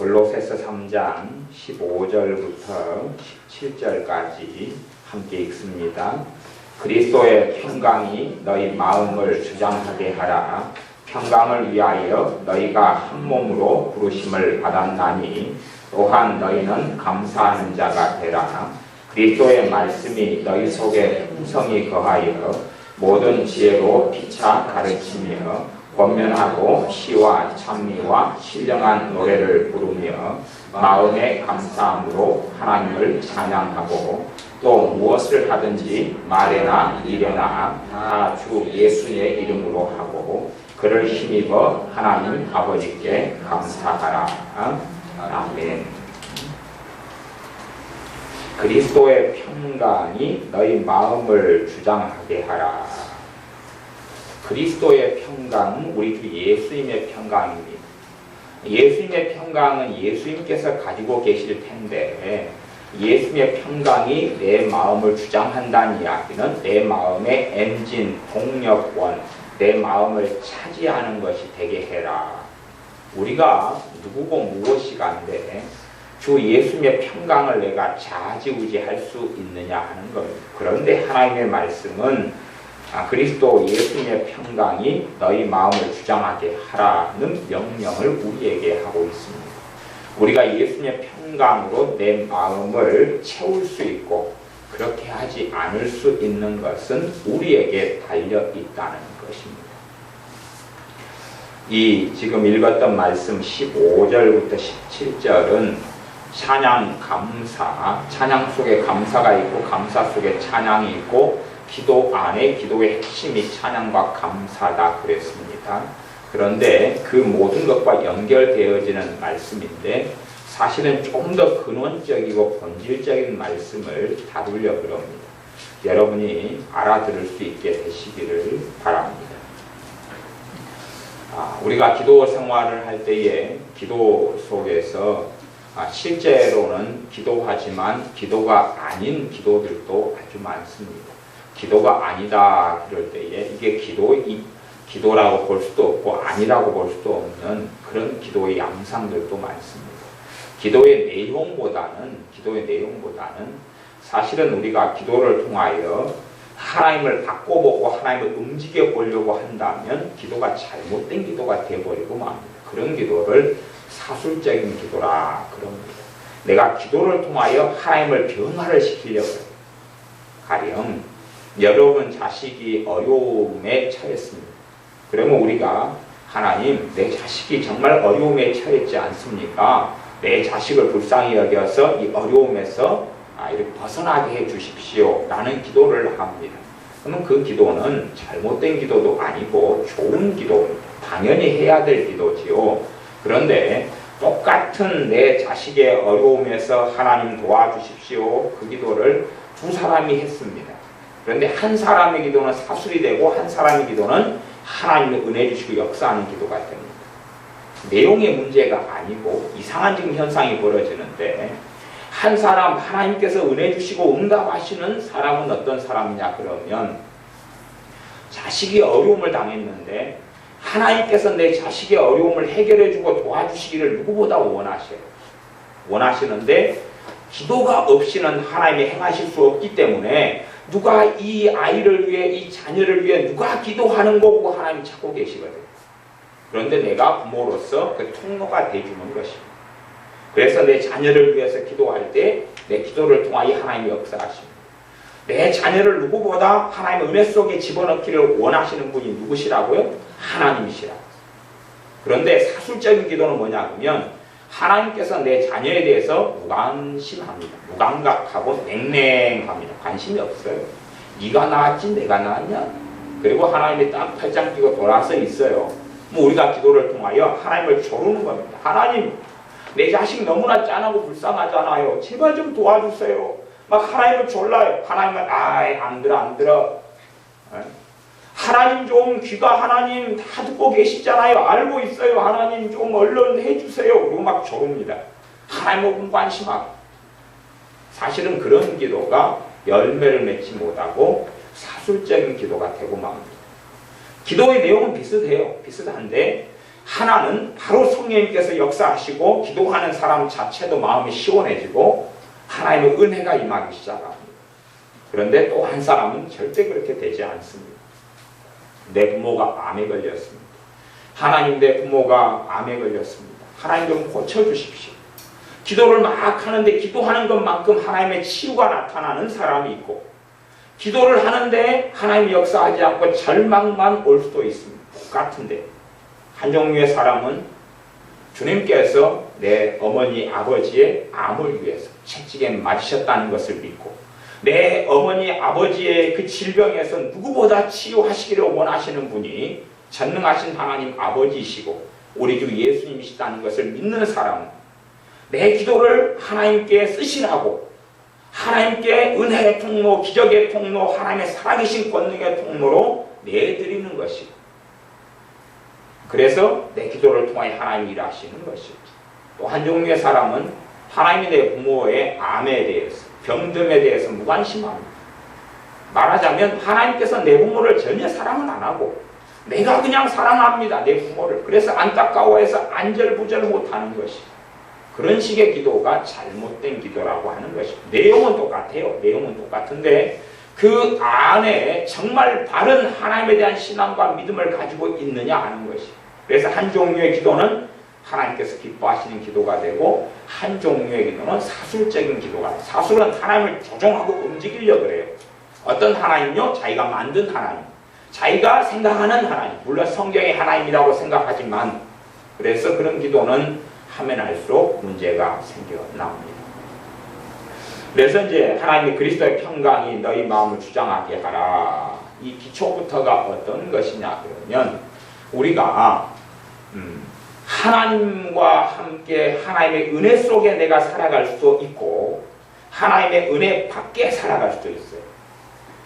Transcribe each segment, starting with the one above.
골로새서 3장 15절부터 17절까지 함께 읽습니다. 그리스도의 평강이 너희 마음을 주장하게 하라. 평강을 위하여 너희가 한 몸으로 부르심을 받았나니 또한 너희는 감사하는 자가 되라. 그리스도의 말씀이 너희 속에 풍성히 거하여 모든 지혜로 피차 가르치며 권면하고 시와 찬미와 신령한 노래를 부르며 마음의 감사함으로 하나님을 찬양하고 또 무엇을 하든지 말에나 일에나 다 주 예수의 이름으로 하고 그를 힘입어 하나님 아버지께 감사하라. 아멘. 그리스도의 평강이 너희 마음을 주장하게 하라. 그리스도의 평강은 우리 주 예수님의 평강입니다. 예수님의 평강은 예수님께서 가지고 계실 텐데 예수님의 평강이 내 마음을 주장한다는 이야기는 내 마음의 엔진, 동력원, 내 마음을 차지하는 것이 되게 해라. 우리가 누구고 무엇이간데 주 예수님의 평강을 내가 좌지우지할 수 있느냐 하는 겁니다. 그런데 하나님의 말씀은 그리스도 예수님의 평강이 너희 마음을 주장하게 하라는 명령을 우리에게 하고 있습니다. 우리가 예수님의 평강으로 내 마음을 채울 수 있고 그렇게 하지 않을 수 있는 것은 우리에게 달려 있다는 것입니다. 이 지금 읽었던 말씀 15절부터 17절은 찬양, 감사, 찬양 속에 감사가 있고 감사 속에 찬양이 있고 기도 안에 기도의 핵심이 찬양과 감사다 그랬습니다. 그런데 그 모든 것과 연결되어지는 말씀인데 사실은 좀 더 근원적이고 본질적인 말씀을 다루려고 합니다. 여러분이 알아들을 수 있게 되시기를 바랍니다. 우리가 기도 생활을 할 때에 기도 속에서 실제로는 기도하지만 기도가 아닌 기도들도 아주 많습니다. 기도가 아니다 그럴 때에 이게 기도라고 볼 수도 없고 아니라고 볼 수도 없는 그런 기도의 양상들도 많습니다. 기도의 내용보다는 사실은 우리가 기도를 통하여 하나님을 바꿔보고 하나님을 움직여 보려고 한다면 기도가 잘못된 기도가 되어버리고 맙니다. 그런 기도를 사술적인 기도라 그럽니다. 내가 기도를 통하여 하나님을 변화를 시키려고 해요. 가령 여러분 자식이 어려움에 처했습니다. 그러면 우리가 하나님 내 자식이 정말 어려움에 처했지 않습니까? 내 자식을 불쌍히 여겨서 이 어려움에서 이렇게 벗어나게 해 주십시오 라는 기도를 합니다. 그러면 그 기도는 잘못된 기도도 아니고 좋은 기도입니다. 당연히 해야 될 기도지요. 그런데 똑같은 내 자식의 어려움에서 하나님 도와주십시오 그 기도를 두 사람이 했습니다. 그런데 한 사람의 기도는 사술이 되고 한 사람의 기도는 하나님의 은혜 주시고 역사하는 기도가 됩니다. 내용의 문제가 아니고 이상한 지금 현상이 벌어지는데 한 사람 하나님께서 은혜 주시고 응답하시는 사람은 어떤 사람이냐 그러면 자식이 어려움을 당했는데 하나님께서 내 자식의 어려움을 해결해주고 도와주시기를 누구보다 원하시는데 기도가 없이는 하나님이 행하실 수 없기 때문에 누가 이 아이를 위해 이 자녀를 위해 누가 기도하는 거고 하나님이 찾고 계시거든요. 그런데 내가 부모로서 그 통로가 돼주는 것입니다. 그래서 내 자녀를 위해서 기도할 때 내 기도를 통하여 하나님이 역사하십니다. 내 자녀를 누구보다 하나님의 은혜 속에 집어넣기를 원하시는 분이 누구시라고요? 하나님이시라고. 그런데 사술적인 기도는 뭐냐면 하나님께서 내 자녀에 대해서 무관심합니다. 무감각하고 냉랭합니다. 관심이 없어요. 네가 낳았지 내가 낳았냐? 그리고 하나님이 딱 팔짱 끼고 돌아서 있어요. 우리가 기도를 통하여 하나님을 조르는 겁니다. 하나님 내 자식 너무나 짠하고 불쌍하잖아요. 제발 좀 도와주세요. 막 하나님을 졸라요. 하나님은 안 들어. 하나님 좀 귀가 하나님 다 듣고 계시잖아요. 알고 있어요. 하나님 좀 얼른 해주세요. 그리고 막 조릅니다. 하나님은 무관심하고. 사실은 그런 기도가 열매를 맺지 못하고 사술적인 기도가 되고 맙니다. 기도의 내용은 비슷한데 하나는 바로 성령님께서 역사하시고 기도하는 사람 자체도 마음이 시원해지고 하나님의 은혜가 임하기 시작합니다. 그런데 또 한 사람은 절대 그렇게 되지 않습니다. 내 부모가 암에 걸렸습니다. 하나님, 내 부모가 암에 걸렸습니다. 하나님 좀 고쳐주십시오. 기도를 막 하는데 기도하는 것만큼 하나님의 치유가 나타나는 사람이 있고, 기도를 하는데 하나님이 역사하지 않고 절망만 올 수도 있습니다. 똑같은데 한 종류의 사람은 주님께서 내 어머니 아버지의 암을 위해서 채찍에 맞으셨다는 것을 믿고, 내 어머니 아버지의 그 질병에서 누구보다 치유하시기를 원하시는 분이 전능하신 하나님 아버지이시고 우리 주 예수님이시다는 것을 믿는 사람은 내 기도를 하나님께 쓰시라고, 하나님께 은혜의 통로, 기적의 통로, 하나님의 살아계신 권능의 통로로 내드리는 것이고, 그래서 내 기도를 통하여 하나님이 일하시는 것이죠. 또 한 종류의 사람은 하나님이 내 부모의 암에 대해서, 병듦에 대해서 무관심합니다. 말하자면 하나님께서 내 부모를 전혀 사랑은 안 하고 내가 그냥 사랑합니다, 내 부모를. 그래서 안타까워해서 안절부절 못하는 것이, 그런 식의 기도가 잘못된 기도라고 하는 것입니다. 내용은 똑같아요. 내용은 똑같은데 그 안에 정말 바른 하나님에 대한 신앙과 믿음을 가지고 있느냐 하는 것이. 그래서 한 종류의 기도는 하나님께서 기뻐하시는 기도가 되고, 한 종류의 기도는 사술적인 기도가 돼요. 사술은 하나님을 조종하고 움직이려고 그래요. 어떤 하나님요? 자기가 만든 하나님, 자기가 생각하는 하나님, 물론 성경이 하나님이라고 생각하지만, 그래서 그런 기도는 하면 할수록 문제가 생겨납니다. 그래서 이제 하나님이 그리스도의 평강이 너희 마음을 주장하게 하라. 이 기초부터가 어떤 것이냐 그러면, 우리가 하나님과 함께 하나님의 은혜 속에 내가 살아갈 수도 있고 하나님의 은혜 밖에 살아갈 수도 있어요.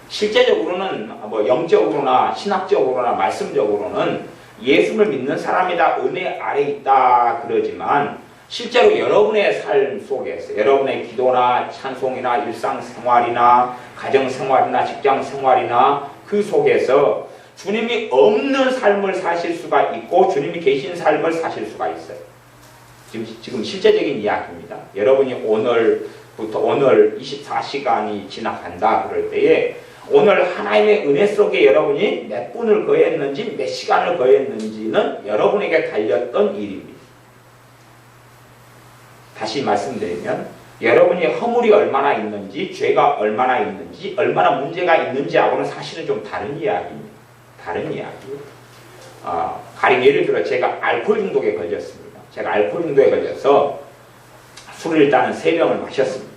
실제적으로는 영적으로나 신학적으로나 말씀적으로는 예수를 믿는 사람이 다 은혜 아래 있다 그러지만, 실제로 여러분의 삶 속에서 여러분의 기도나 찬송이나 일상생활이나 가정생활이나 직장생활이나 그 속에서 주님이 없는 삶을 사실 수가 있고 주님이 계신 삶을 사실 수가 있어요. 지금 실제적인 이야기입니다. 여러분이 오늘부터 오늘 24시간이 지나간다 그럴 때에 오늘 하나님의 은혜 속에 여러분이 몇 분을 거했는지 몇 시간을 거했는지는 여러분에게 달렸던 일입니다. 다시 말씀드리면 여러분이 허물이 얼마나 있는지, 죄가 얼마나 있는지, 얼마나 문제가 있는지하고는 사실은 좀 다른 이야기입니다. 다른 이야기. 가령 예를 들어 제가 알코올 중독에 걸렸습니다. 제가 알코올 중독에 걸려서 술을 일단은 3병을 마셨습니다.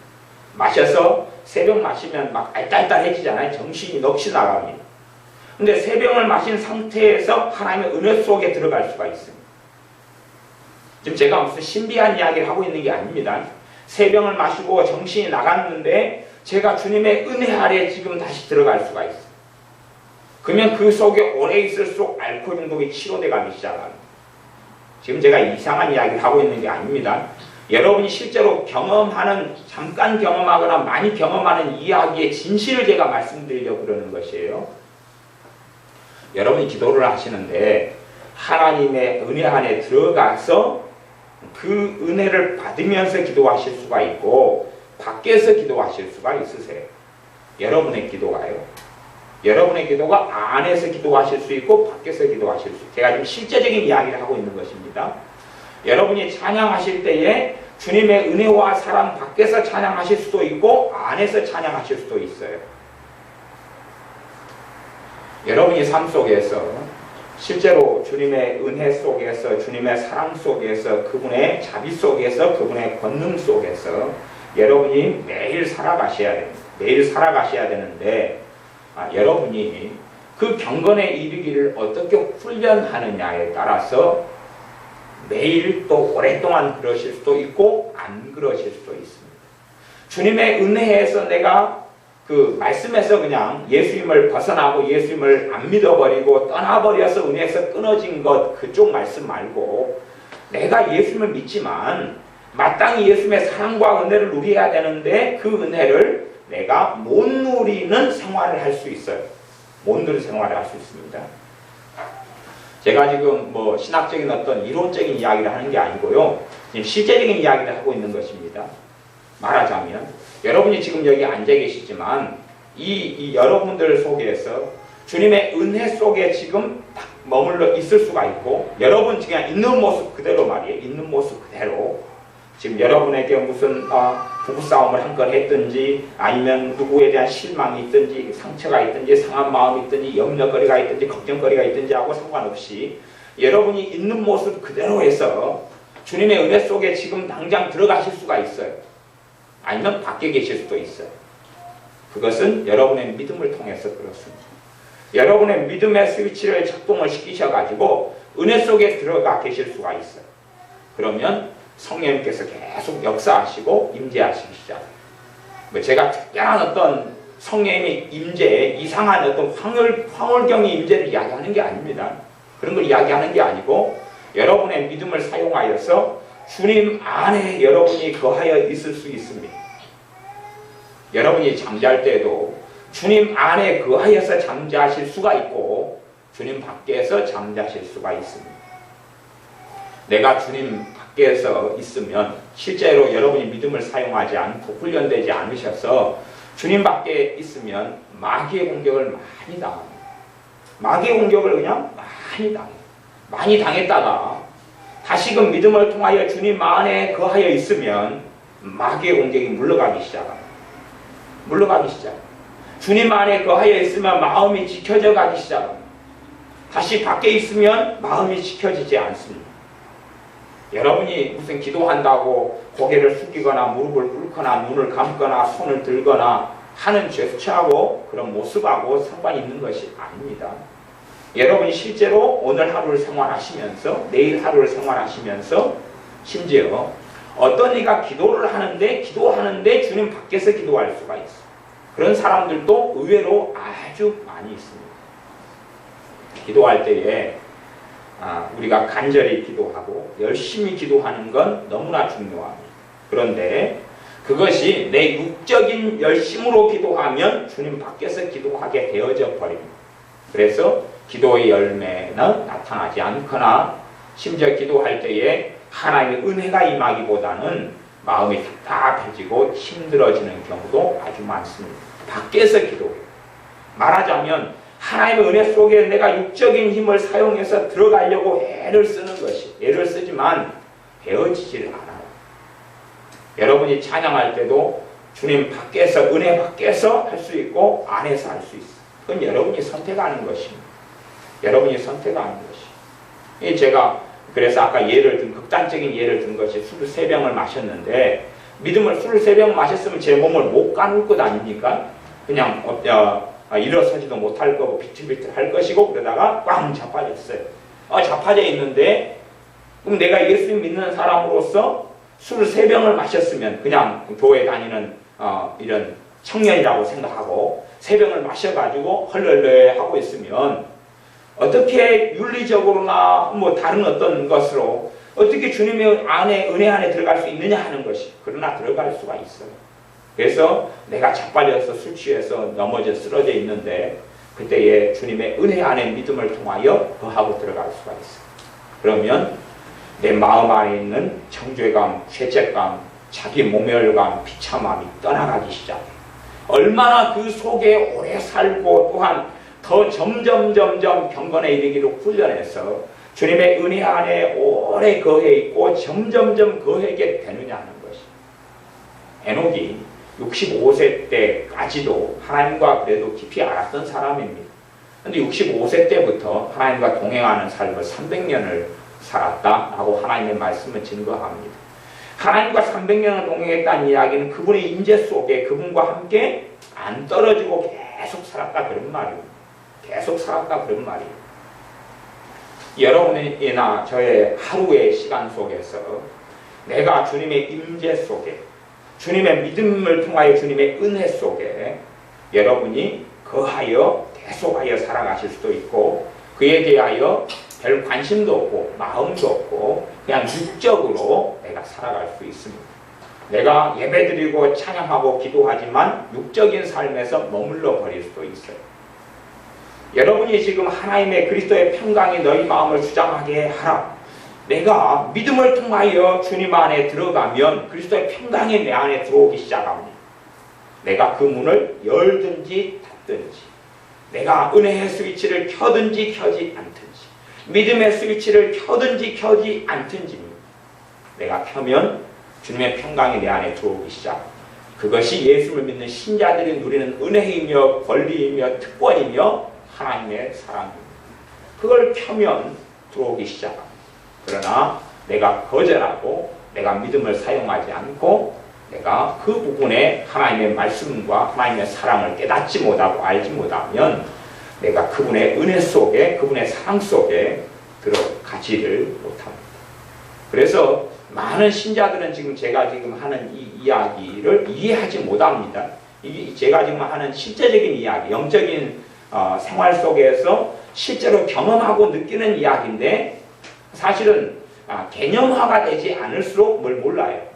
마셔서 3병 마시면 막 알딸딸해지잖아요. 정신이 넋이 나갑니다. 근데 3병을 마신 상태에서 하나님의 은혜 속에 들어갈 수가 있습니다. 지금 제가 무슨 신비한 이야기를 하고 있는 게 아닙니다. 3병을 마시고 정신이 나갔는데 제가 주님의 은혜 아래 지금 다시 들어갈 수가 있어요. 그러면 그 속에 오래 있을수록 알코올 중독이 치료돼 가기 시작합니다. 지금 제가 이상한 이야기를 하고 있는 게 아닙니다. 여러분이 실제로 경험하는, 잠깐 경험하거나 많이 경험하는 이야기의 진실을 제가 말씀드리려고 그러는 것이에요. 여러분이 기도를 하시는데 하나님의 은혜 안에 들어가서 그 은혜를 받으면서 기도하실 수가 있고 밖에서 기도하실 수가 있으세요. 여러분의 기도가요. 여러분의 기도가 안에서 기도하실 수 있고 밖에서 기도하실 수 있고, 제가 지금 실제적인 이야기를 하고 있는 것입니다. 여러분이 찬양하실 때에 주님의 은혜와 사랑 밖에서 찬양하실 수도 있고 안에서 찬양하실 수도 있어요. 여러분이 삶 속에서 실제로 주님의 은혜 속에서, 주님의 사랑 속에서, 그분의 자비 속에서, 그분의 권능 속에서 여러분이 매일 살아가셔야 됩니다. 매일 살아가셔야 되는데 여러분이 그 경건에 이르기를 어떻게 훈련하느냐에 따라서 매일 또 오랫동안 그러실 수도 있고 안 그러실 수도 있습니다. 주님의 은혜에서 내가 그 말씀에서 그냥 예수님을 벗어나고 예수님을 안 믿어버리고 떠나버려서 은혜에서 끊어진 것, 그쪽 말씀 말고 내가 예수님을 믿지만 마땅히 예수님의 사랑과 은혜를 누려야 되는데 그 은혜를 내가 못 누리는 생활을 할 수 있어요. 못 누리는 생활을 할 수 있습니다. 제가 지금 뭐 신학적인 어떤 이론적인 이야기를 하는 게 아니고요. 지금 실제적인 이야기를 하고 있는 것입니다. 말하자면 여러분이 지금 여기 앉아 계시지만 이 여러분들 속에서 주님의 은혜 속에 지금 딱 머물러 있을 수가 있고, 여러분 그냥 있는 모습 그대로 말이에요. 있는 모습 그대로 지금 여러분에게 무슨 부부싸움을 한 건 했든지, 아니면 누구에 대한 실망이 있든지, 상처가 있든지, 상한 마음이 있든지, 염려거리가 있든지, 걱정거리가 있든지 하고 상관없이 여러분이 있는 모습 그대로 해서 주님의 은혜 속에 지금 당장 들어가실 수가 있어요. 아니면 밖에 계실 수도 있어요. 그것은 여러분의 믿음을 통해서 그렇습니다. 여러분의 믿음의 스위치를 작동을 시키셔가지고 은혜 속에 들어가 계실 수가 있어요. 그러면 성령님께서 계속 역사하시고 임재하시기 시작해요. 뭐 제가 특별한 어떤 성령님의 임재, 이상한 어떤 황홀경의 임재를 이야기하는 게 아닙니다. 그런 걸 이야기하는 게 아니고 여러분의 믿음을 사용하여서 주님 안에 여러분이 거하여 있을 수 있습니다. 여러분이 잠잘 때도 주님 안에 거하여서 잠자실 수가 있고 주님 밖에서 잠자실 수가 있습니다. 내가 주님 밖에서 있으면 실제로 여러분이 믿음을 사용하지 않고 훈련되지 않으셔서 주님 밖에 있으면 마귀의 공격을 많이 당합니다. 마귀의 공격을 그냥 많이 당해요. 많이 당했다가 다시금 믿음을 통하여 주님 안에 거하여 있으면 마귀의 공격이 물러가기 시작합니다. 물러가기 시작합니다. 주님 안에 거하여 있으면 마음이 지켜져 가기 시작합니다. 다시 밖에 있으면 마음이 지켜지지 않습니다. 여러분이 무슨 기도한다고 고개를 숙이거나 무릎을 꿇거나 눈을 감거나 손을 들거나 하는 제스처하고 그런 모습하고 상관이 있는 것이 아닙니다. 여러분이 실제로 오늘 하루를 생활하시면서 내일 하루를 생활하시면서 심지어 어떤 이가 기도를 하는데 주님 밖에서 기도할 수가 있어요. 그런 사람들도 의외로 아주 많이 있습니다. 기도할 때에 우리가 간절히 기도하고 열심히 기도하는 건 너무나 중요합니다. 그런데 그것이 내 육적인 열심으로 기도하면 주님 밖에서 기도하게 되어져 버립니다. 그래서 기도의 열매는 나타나지 않거나 심지어 기도할 때에 하나님의 은혜가 임하기보다는 마음이 답답해지고 힘들어지는 경우도 아주 많습니다. 밖에서 기도해요. 말하자면 하나님의 은혜 속에 내가 육적인 힘을 사용해서 들어가려고 애를 쓰는 것이, 애를 쓰지만 되어지지를 않아요. 여러분이 찬양할 때도 주님 밖에서, 은혜 밖에서 할 수 있고 안에서 할 수 있어요. 그건 여러분이 선택하는 것입니다. 여러분이 선택하는 것이. 제가 그래서 아까 극단적인 예를 든 것이 술을 3병을 마셨는데, 술을 3병 마셨으면 제 몸을 못 가눌 것 아닙니까? 그냥 일어서지도 못할 거고 비틀비틀 할 것이고 그러다가 꽝 자빠졌어요. 자빠져 있는데 그럼 내가 예수님 믿는 사람으로서 술을 3병을 마셨으면, 그냥 교회 다니는 이런 청년이라고 생각하고 3병을 마셔가지고 헐렁헐렁 하고 있으면 어떻게 윤리적으로나 뭐 다른 어떤 것으로 어떻게 주님의 안에, 은혜 안에 들어갈 수 있느냐 하는 것이, 그러나 들어갈 수가 있어요. 그래서 내가 자빠져서 술 취해서 넘어져 쓰러져 있는데 그때에 주님의 은혜 안에 믿음을 통하여 거하고 들어갈 수가 있어요. 그러면 내 마음 안에 있는 정죄감, 죄책감, 자기 모멸감, 비참함이 떠나가기 시작해요. 얼마나 그 속에 오래 살고 또한 더 점점 경건에 이르기로 훈련해서 주님의 은혜 안에 오래 거해 있고 점점 거하게 되느냐 하는 것이. 에녹이 65세 때까지도 하나님과 그래도 깊이 알았던 사람입니다. 그런데 65세 때부터 하나님과 동행하는 삶을 300년을 살았다라고 하나님의 말씀을 증거합니다. 하나님과 300년을 동행했다는 이야기는 그분의 임재 속에 그분과 함께 안 떨어지고 계속 살았다 그런 말이에요. 계속 살았다 그런 말이에요. 여러분이나 저의 하루의 시간 속에서 내가 주님의 임재 속에, 주님의 믿음을 통하여 주님의 은혜 속에 여러분이 거하여 계속하여 살아가실 수도 있고, 그에 대하여 별 관심도 없고 마음도 없고 그냥 육적으로 내가 살아갈 수 있습니다. 내가 예배드리고 찬양하고 기도하지만 육적인 삶에서 머물러 버릴 수도 있어요. 여러분이 지금 하나님의 그리스도의 평강이 너희 마음을 주장하게 하라. 내가 믿음을 통하여 주님 안에 들어가면 그리스도의 평강이 내 안에 들어오기 시작합니다. 내가 그 문을 열든지 닫든지, 내가 은혜의 스위치를 켜든지 켜지 않든지, 믿음의 스위치를 켜든지 켜지 않든지, 내가 켜면 주님의 평강이 내 안에 들어오기 시작합니다. 그것이 예수를 믿는 신자들이 누리는 은혜이며 권리이며 특권이며 하나님의 사랑입니다. 그걸 켜면 들어오기 시작합니다. 그러나 내가 거절하고 내가 믿음을 사용하지 않고 내가 그 부분에 하나님의 말씀과 하나님의 사랑을 깨닫지 못하고 알지 못하면 내가 그분의 은혜 속에, 그분의 사랑 속에 들어가지를 못합니다. 그래서 많은 신자들은 지금 제가 지금 하는 이 이야기를 이해하지 못합니다. 이게 제가 지금 하는 실제적인 이야기, 영적인 생활 속에서 실제로 경험하고 느끼는 이야기인데 사실은 개념화가 되지 않을수록 뭘 몰라요.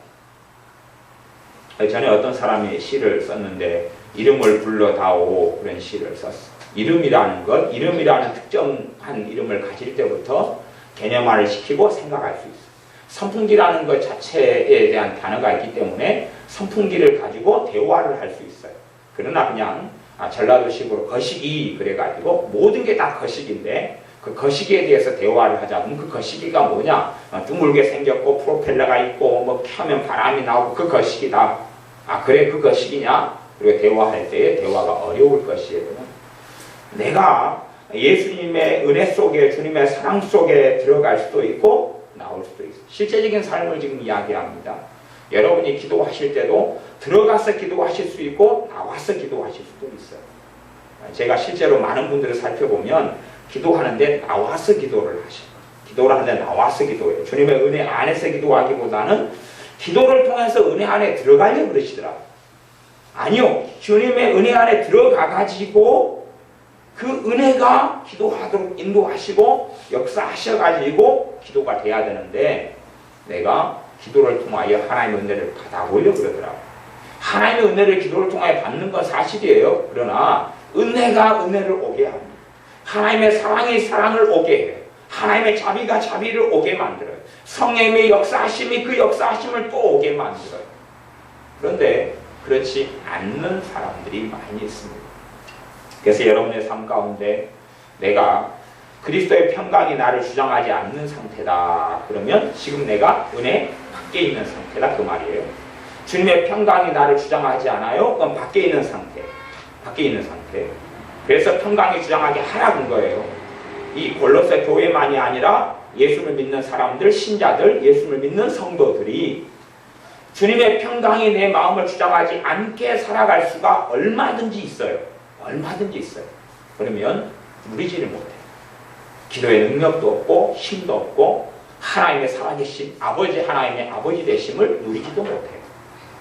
전에 어떤 사람이 시를 썼는데 이름을 불러다오 그런 시를 썼어. 이름이라는 것, 이름이라는 특정한 이름을 가질 때부터 개념화를 시키고 생각할 수 있어요. 선풍기라는 것 자체에 대한 단어가 있기 때문에 선풍기를 가지고 대화를 할 수 있어요. 그러나 그냥 전라도식으로 거시기 그래가지고 모든 게 다 거시기인데 그 거시기에 대해서 대화를 하자. 그럼 그 거시기가 뭐냐? 둥글게 생겼고 프로펠러가 있고 뭐 켜면 바람이 나오고 그 거시기다. 그래 그 거시기냐? 그리고 대화할 때에 대화가 어려울 것이에요. 내가 예수님의 은혜 속에 주님의 사랑 속에 들어갈 수도 있고 나올 수도 있어요. 실제적인 삶을 지금 이야기합니다. 여러분이 기도하실 때도 들어가서 기도하실 수 있고 나와서 기도하실 수도 있어요. 제가 실제로 많은 분들을 살펴보면 기도하는데 나와서 기도를 하셔요. 기도를 하는데 나와서 기도해요. 주님의 은혜 안에서 기도하기보다는 기도를 통해서 은혜 안에 들어가려고 그러시더라고요. 아니요. 주님의 은혜 안에 들어가가지고 그 은혜가 기도하도록 인도하시고 역사하셔가지고 기도가 돼야 되는데 내가 기도를 통하여 하나님의 은혜를 받아보려고 그러더라고요. 하나님의 은혜를 기도를 통하여 받는 건 사실이에요. 그러나 은혜가 은혜를 오게 합니다. 하나님의 사랑이 사랑을 오게 해요. 하나님의 자비가 자비를 오게 만들어요. 성령의 역사하심이 그 역사하심을 또 오게 만들어요. 그런데 그렇지 않는 사람들이 많이 있습니다. 그래서 여러분의 삶 가운데 내가 그리스도의 평강이 나를 주장하지 않는 상태다. 그러면 지금 내가 은혜 밖에 있는 상태다 그 말이에요. 주님의 평강이 나를 주장하지 않아요? 그럼 밖에 있는 상태. 밖에 있는 상태. 그래서 평강이 주장하게 하라는 거예요. 이 골로새 교회만이 아니라 예수를 믿는 사람들, 신자들, 예수를 믿는 성도들이 주님의 평강이 내 마음을 주장하지 않게 살아갈 수가 얼마든지 있어요. 얼마든지 있어요. 그러면 누리지를 못해요. 기도의 능력도 없고 힘도 없고 하나님의 살아계신 아버지 하나님의 아버지 되심을 누리지도 못해요.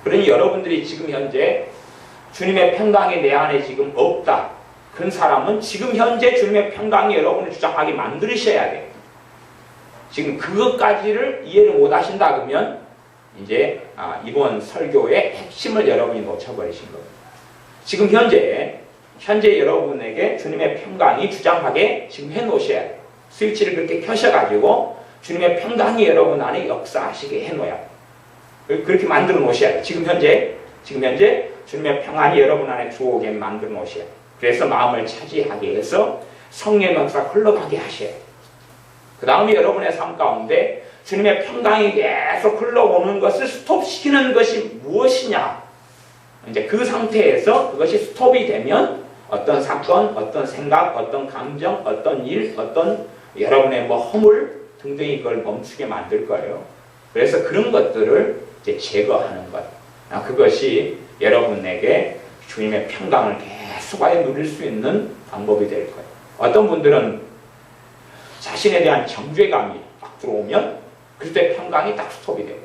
그러니 여러분들이 지금 현재 주님의 평강이 내 안에 지금 없다. 그런 사람은 지금 현재 주님의 평강이 여러분을 주장하게 만드셔야 돼요. 지금 그것까지를 이해를 못 하신다 그러면 이제 이번 설교의 핵심을 여러분이 놓쳐버리신 겁니다. 지금 현재 여러분에게 주님의 평강이 주장하게 지금 해놓으셔야 돼요. 스위치를 그렇게 켜셔가지고 주님의 평강이 여러분 안에 역사하시게 해놓아야 돼요. 그렇게 만들어 놓으셔야 돼요. 지금 현재 주님의 평안이 여러분 안에 들어오게 만들어 놓으셔야 돼요. 그래서 마음을 차지하게 해서 성령의 역사 흘러가게 하셔야 돼요. 그 다음에 여러분의 삶 가운데 주님의 평강이 계속 흘러오는 것을 스톱시키는 것이 무엇이냐? 이제 그 상태에서 그것이 스톱이 되면 어떤 사건, 어떤 생각, 어떤 감정, 어떤 일, 어떤 여러분의 허물 등등이 그걸 멈추게 만들 거예요. 그래서 그런 것들을 이제 제거하는 것. 그것이 여러분에게 주님의 평강을 계속하여 누릴 수 있는 방법이 될 거예요. 어떤 분들은 자신에 대한 정죄감이 딱 들어오면 그때 평강이 딱 스톱이 돼요.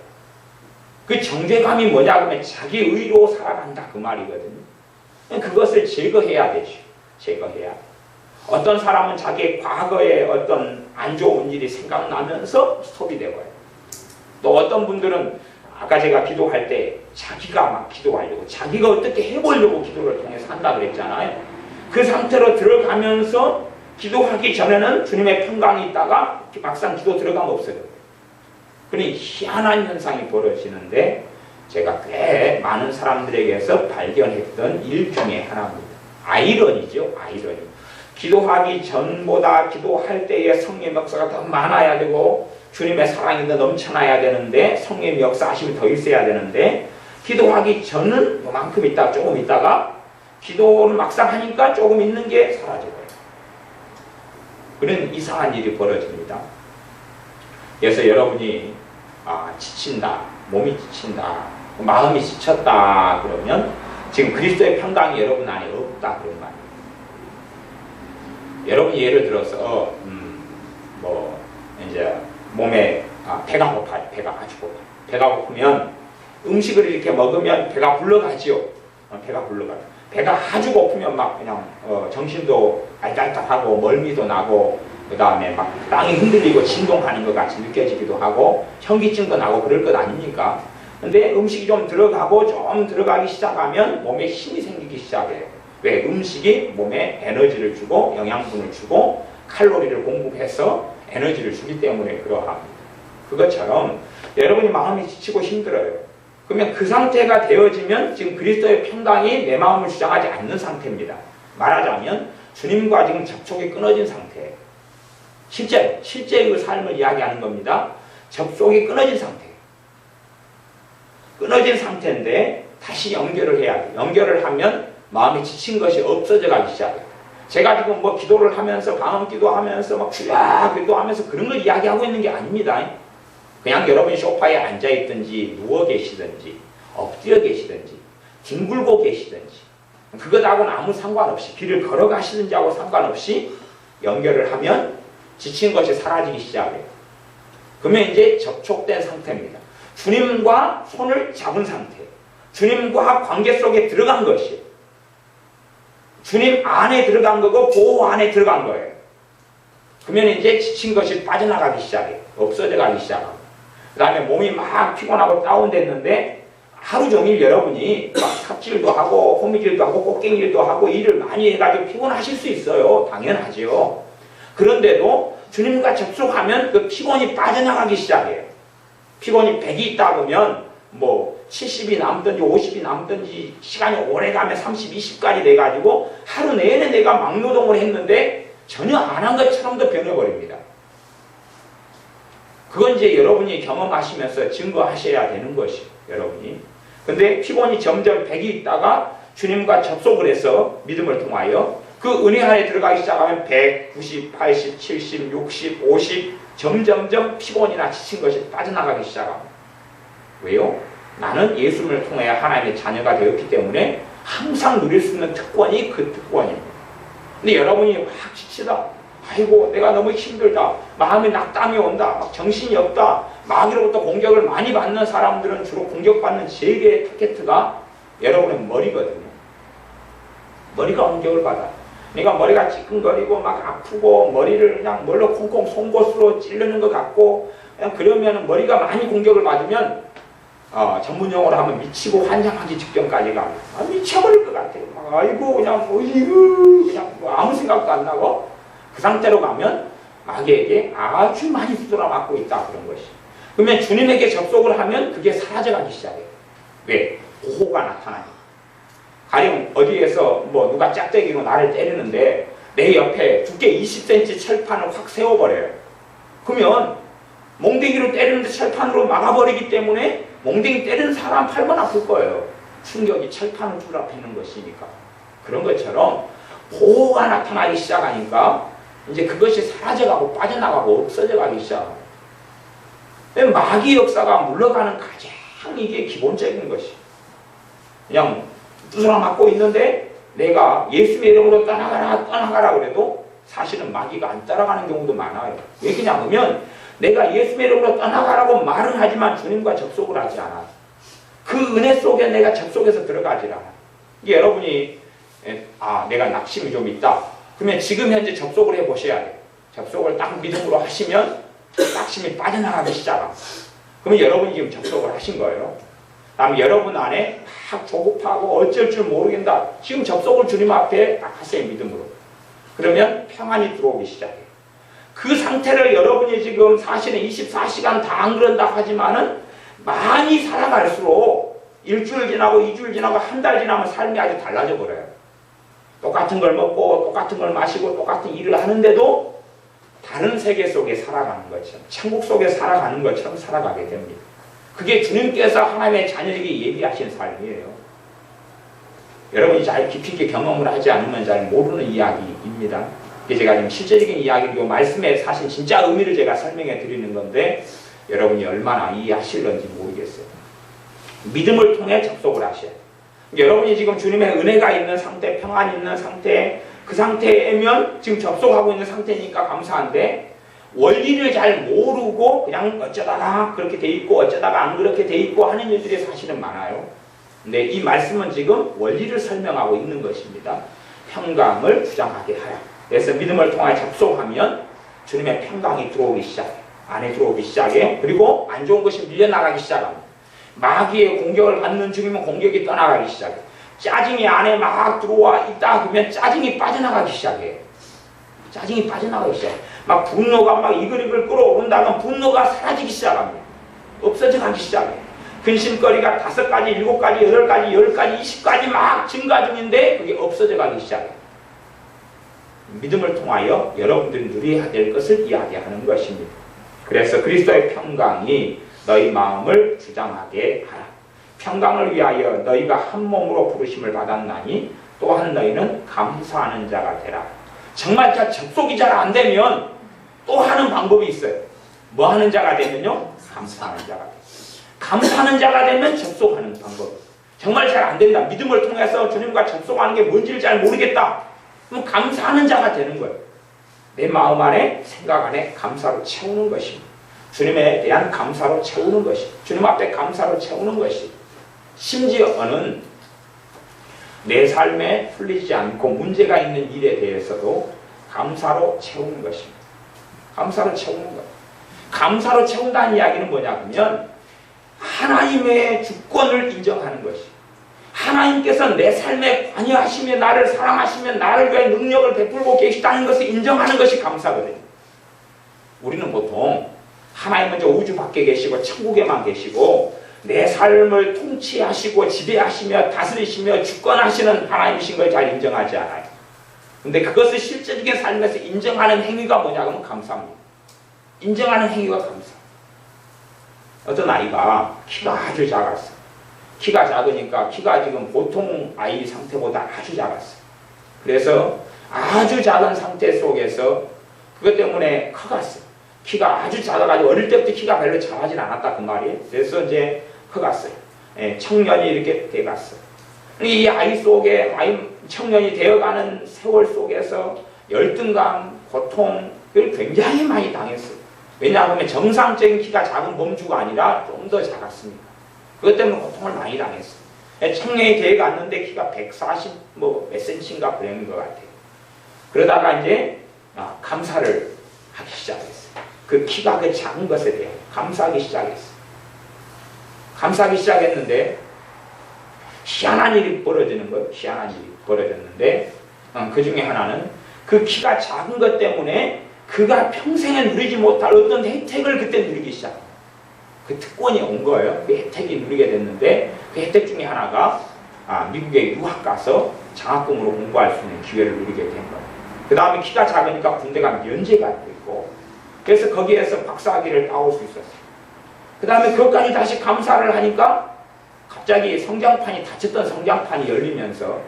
그 정죄감이 뭐냐 그러면 자기 의로 살아간다 그 말이거든요. 그것을 제거해야 되죠. 제거해야. 어떤 사람은 자기의 과거에 어떤 안 좋은 일이 생각나면서 스톱이 되고요. 또 어떤 분들은 아까 제가 기도할 때 자기가 막 기도하려고 자기가 어떻게 해보려고 기도를 통해서 한다 그랬잖아요. 그 상태로 들어가면서 기도하기 전에는 주님의 평강이 있다가 막상 기도 들어가면 없어요. 그러니 희한한 현상이 벌어지는데 제가 꽤 많은 사람들에게서 발견했던 일 중에 하나입니다. 아이러니죠. 아이러니. 기도하기 전보다 기도할 때의 성령의 역사가 더 많아야 되고 주님의 사랑이 더 넘쳐나야 되는데 성령의 역사하심이 더 있어야 되는데 기도하기 전은 요만큼 있다가 조금 있다가 기도를 막상 하니까 조금 있는 게 사라져버려요. 그런 이상한 일이 벌어집니다. 그래서 여러분이 지친다, 몸이 지친다, 마음이 지쳤다 그러면 지금 그리스도의 평강이 여러분 안에 없다 그런 말이에요. 여러분이 예를 들어서 뭐 이제 몸에 배가 고파요. 배가 아주 고파요. 배가 고프면 음식을 이렇게 먹으면 배가 불러가지요. 배가 불러가요. 배가 아주 고프면 막 그냥 정신도 알딸딸하고 멀미도 나고 그 다음에 막 땅이 흔들리고 진동하는 것 같이 느껴지기도 하고 현기증도 나고 그럴 것 아닙니까? 근데 음식이 좀 들어가고 좀 들어가기 시작하면 몸에 힘이 생기기 시작해요. 왜? 음식이 몸에 에너지를 주고 영양분을 주고 칼로리를 공급해서 에너지를 주기 때문에 그러합니다. 그것처럼 여러분이 마음이 지치고 힘들어요. 그러면 그 상태가 되어지면 지금 그리스도의 평강이 내 마음을 주장하지 않는 상태입니다. 말하자면 주님과 지금 접촉이 끊어진 상태예요. 실제의 삶을 이야기하는 겁니다. 접촉이 끊어진 상태예요. 끊어진 상태인데 다시 연결을 해야 돼요. 연결을 하면 마음이 지친 것이 없어져 가기 시작해요. 제가 지금 뭐 기도를 하면서 방언 기도하면서 막 주야 기도하면서 그런 걸 이야기하고 있는 게 아닙니다. 그냥 여러분이 소파에 앉아 있든지 누워 계시든지 엎드려 계시든지 뒹굴고 계시든지 그것하고는 아무 상관없이 길을 걸어가시든지 하고 상관없이 연결을 하면 지친 것이 사라지기 시작해요. 그러면 이제 접촉된 상태입니다. 주님과 손을 잡은 상태, 주님과 관계 속에 들어간 것이에요. 주님 안에 들어간 거고 보호 안에 들어간 거예요. 그러면 이제 지친 것이 빠져나가기 시작해요. 없어져 가기 시작합니다. 그 다음에 몸이 막 피곤하고 다운됐는데 하루 종일 여러분이 막 삽질도 하고 호미질도 하고 꽃갱일도 하고 일을 많이 해가지고 피곤하실 수 있어요. 당연하죠. 그런데도 주님과 접촉하면 그 피곤이 빠져나가기 시작해요. 피곤이 100이 있다 보면 뭐 70이 남든지 50이 남든지 시간이 오래 가면 30, 20까지 돼가지고 하루 내내 내가 막노동을 했는데 전혀 안 한 것처럼도 변해버립니다. 그건 이제 여러분이 경험하시면서 증거하셔야 되는 것이에요. 여러분이. 근데 피곤이 점점 100이 있다가 주님과 접속을 해서 믿음을 통하여 그 은혜 안에 들어가기 시작하면 100, 90, 80, 70, 60, 50 점점점 피곤이나 지친 것이 빠져나가기 시작합니다. 왜요? 나는 예수님을 통해 하나님의 자녀가 되었기 때문에 항상 누릴 수 있는 특권이 그 특권입니다. 근데 여러분이 확 지치다. 아이고 내가 너무 힘들다. 마음에 낙담이 온다. 막 정신이 없다. 마귀로부터 공격을 많이 받는 사람들은 주로 공격받는 제일 개의 타겟가 여러분의 머리거든요. 머리가 공격을 받아. 그러니까 머리가 찌끈거리고 막 아프고 머리를 그냥 뭘로 콩콩 송곳으로 찌르는 것 같고 그냥 그러면 머리가 많이 공격을 받으면 전문용어로 하면 미치고 환장하기 직전까지 가면 미쳐버릴 것 같아요. 막 아이고 그냥 그냥 아무 생각도 안 나고 그 상태로 가면 마귀에게 아주 많이 두드려 맞고 있다 그런 것이. 그러면 주님에게 접속을 하면 그게 사라져가기 시작해요. 왜? 보호가 나타나요. 가령 어디에서 뭐 누가 짝대기로 나를 때리는데 내 옆에 두께 20cm 철판을 확 세워버려요. 그러면 몽댕이로 때리는데 철판으로 막아버리기 때문에 몽댕이 때리는 사람 팔만 아플 거예요. 충격이 철판을 둘러패는 것이니까. 그런 것처럼 보호가 나타나기 시작하니까 이제 그것이 사라져가고 빠져나가고 없어져가기 시작합니다. 마귀 역사가 물러가는 가장 이게 기본적인 것이 그냥 두드러 맞고 있는데 내가 예수의 이름으로 떠나가라 그래도 사실은 마귀가 안 따라가는 경우도 많아요. 왜 그러냐면 내가 예수의 이름으로 떠나가라고 말은 하지만 주님과 접속을 하지 않아. 그 은혜 속에 내가 접속해서 들어가지 않아. 이게 여러분이 내가 낙심이 좀 있다. 그러면 지금 현재 접속을 해보셔야 돼요. 접속을 딱 믿음으로 하시면 낙심이 빠져나가기 시작합니다. 그러면 여러분이 지금 접속을 하신 거예요. 다음 여러분 안에 막 조급하고 어쩔 줄 모르겠다. 지금 접속을 주님 앞에 딱 하세요. 믿음으로. 그러면 평안이 들어오기 시작해요. 그 상태를 여러분이 지금 사실은 24시간 다 안 그런다 하지만은 많이 살아갈수록 일주일 지나고 2주일 지나고 한 달 지나면 삶이 아주 달라져 버려요. 똑같은 걸 먹고 똑같은 걸 마시고 똑같은 일을 하는데도 다른 세계 속에 살아가는 것처럼, 천국 속에 살아가는 것처럼 살아가게 됩니다. 그게 주님께서 하나님의 자녀에게 예비하신 삶이에요. 여러분이 잘 깊이 있게 경험을 하지 않으면 잘 모르는 이야기입니다. 제가 지금 실제적인 이야기고 말씀에 사실 진짜 의미를 제가 설명해 드리는 건데 여러분이 얼마나 이해하실런지 모르겠어요. 믿음을 통해 접속을 하셔야 돼요. 여러분이 지금 주님의 은혜가 있는 상태, 평안이 있는 상태, 그 상태면 지금 접속하고 있는 상태니까 감사한데 원리를 잘 모르고 그냥 어쩌다가 그렇게 돼 있고 어쩌다가 안 그렇게 돼 있고 하는 일들이 사실은 많아요. 근데 이 말씀은 지금 원리를 설명하고 있는 것입니다. 평강을 주장하게 하라. 그래서 믿음을 통해 접속하면 주님의 평강이 들어오기 시작해요. 안에 들어오기 시작해. 그리고 안 좋은 것이 밀려나가기 시작합니다. 마귀의 공격을 받는 중이면 공격이 떠나가기 시작해요. 짜증이 안에 막 들어와 있다 그러면 짜증이 빠져나가기 시작해요. 짜증이 빠져나가기 시작해요. 막 분노가 막 이글이글 끓어오른다면 분노가 사라지기 시작합니다. 없어져 가기 시작해요. 근심거리가 5가지, 7가지, 8가지, 10가지, 20가지 막 증가 중인데 그게 없어져 가기 시작해요. 믿음을 통하여 여러분들이 누려야 될 것을 이야기하는 것입니다. 그래서 그리스도의 평강이 너희 마음을 주장하게 하라. 평강을 위하여 너희가 한 몸으로 부르심을 받았나니 또한 너희는 감사하는 자가 되라. 정말 접속이 잘 안 되면 또 하는 방법이 있어요. 뭐 하는 자가 되면요? 감사하는 자가 돼요. 감사하는 자가 되면 접속하는 방법. 정말 잘 안 된다. 믿음을 통해서 주님과 접속하는 게 뭔지를 잘 모르겠다. 그럼 감사하는 자가 되는 거예요. 내 마음 안에, 생각 안에 감사로 채우는 것입니다. 주님에 대한 감사로 채우는 것이, 주님 앞에 감사로 채우는 것이, 심지어는 내 삶에 풀리지 않고 문제가 있는 일에 대해서도 감사로 채우는 것입니다. 감사로 채우는 것. 감사로 채운다는 이야기는 뭐냐면 하나님의 주권을 인정하는 것이, 하나님께서 내 삶에 관여하시며 나를 사랑하시며 나를 위해 능력을 베풀고 계시다는 것을 인정하는 것이 감사거든요. 우리는 보통 하나님은 저 우주 밖에 계시고 천국에만 계시고 내 삶을 통치하시고 지배하시며 다스리시며 주권하시는 하나님이신 걸 잘 인정하지 않아요. 근데 그것을 실제적인 삶에서 인정하는 행위가 뭐냐면 감사합니다. 인정하는 행위가 감사. 어떤 아이가 키가 아주 작았어. 키가 작으니까 키가 지금 보통 아이 상태보다 아주 작았어. 그래서 아주 작은 상태 속에서 그것 때문에 커갔어. 키가 아주 작아가지고 어릴 때부터 키가 별로 작아진 않았다 그 말이에요. 그래서 이제 커갔어요. 청년이 이렇게 돼갔어. 이 아이 속에 청년이 되어가는 세월 속에서 열등감, 고통 을 굉장히 많이 당했어요. 왜냐하면 정상적인 키가 작은 범주가 아니라 좀 더 작았습니다. 그것 때문에 고통을 많이 당했어요. 청년이 되어갔는데 키가 140 몇 센치인가 그런 것 같아요. 그러다가 이제 감사를 하기 시작했어요. 그 키가 그 작은 것에 대해 감사하기 시작했어요. 감사하기 시작했는데 희한한 일이 벌어지는 거예요. 희한한 일이 벌어졌는데 그 중에 하나는 그 키가 작은 것 때문에 그가 평생에 누리지 못할 어떤 혜택을 그때 누리기 시작합니다. 그 특권이 온 거예요. 그 혜택이 누리게 됐는데 그 혜택 중에 하나가 미국에 유학 가서 장학금으로 공부할 수 있는 기회를 누리게 된 거예요. 그 다음에 키가 작으니까 군대 가면 면제가 있고 그래서 거기에서 박사학위를 따올 수 있었어요. 그 다음에 그것까지 다시 감사를 하니까 갑자기 성장판이 닫혔던 성장판이 열리면서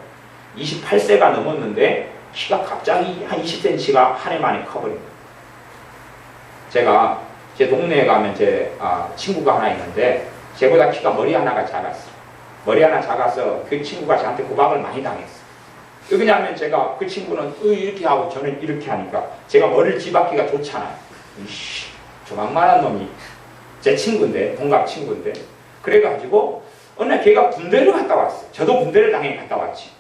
28세가 넘었는데 키가 갑자기 한 20cm가 한 해 만에 커버린 거예요. 제가 제 동네에 가면 제 친구가 하나 있는데 제보다 키가 머리 하나가 작았어요. 머리 하나 작아서 그 친구가 저한테 구박을 많이 당했어요. 왜냐하면 제가 그 친구는 이렇게 하고 저는 이렇게 하니까 제가 머리를 뒤바퀴가 좋잖아요. 조망만한 놈이 제 친구인데 동갑 친구인데 그래가지고 어느 날 걔가 군대를 갔다 왔어요. 저도 군대를 당연히 갔다 왔지.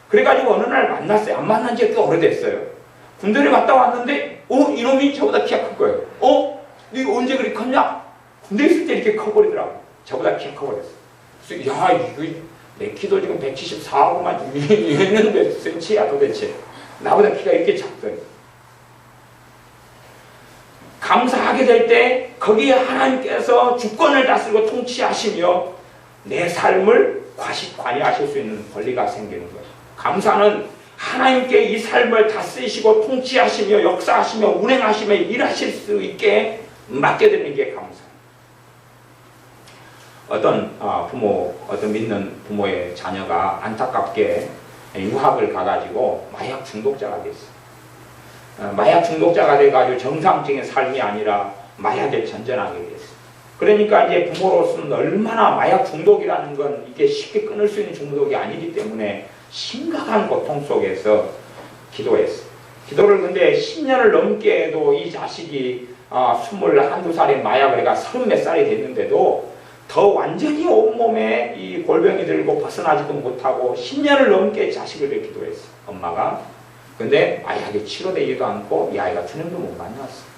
그래가지고 어느 날 만났어요. 안 만난 지 꽤 오래됐어요. 군대를 갔다 왔는데 이놈이 저보다 키가 클 거예요. 너 언제 그리 컸냐? 군대 있을 때 이렇게 커버리더라고. 저보다 키가 커버렸어. 그래서 야 이거 내 키도 지금 174하고만 얘는 몇 센치야 도대체. 나보다 키가 이렇게 작더니. 감사하게 될 때 거기에 하나님께서 주권을 다스리고 통치하시며 내 삶을 관여하실 수 있는 권리가 생기는 거죠. 감사는 하나님께 이 삶을 다스리시고 통치하시며 역사하시며 운행하시며 일하실 수 있게 맡겨드리는 게 감사. 어떤 믿는 부모의 자녀가 안타깝게 유학을 가가지고 마약 중독자가 됐어요. 마약 중독자가 돼가지고 정상적인 삶이 아니라 마약에 전전하게 됐어요. 그러니까 이제 부모로서는 얼마나 마약 중독이라는 건 이게 쉽게 끊을 수 있는 중독이 아니기 때문에 심각한 고통 속에서 기도했어요. 기도를 근데 10년을 넘게 해도 이 자식이 21~22살에 마약을 해가 30몇 살이 됐는데도 더 완전히 온몸에 이 골병이 들고 벗어나지도 못하고 10년을 넘게 자식을 위해 기도했어요. 엄마가. 근데 마약이 치료되지도 않고 이 아이가 주님도 못 만났어요.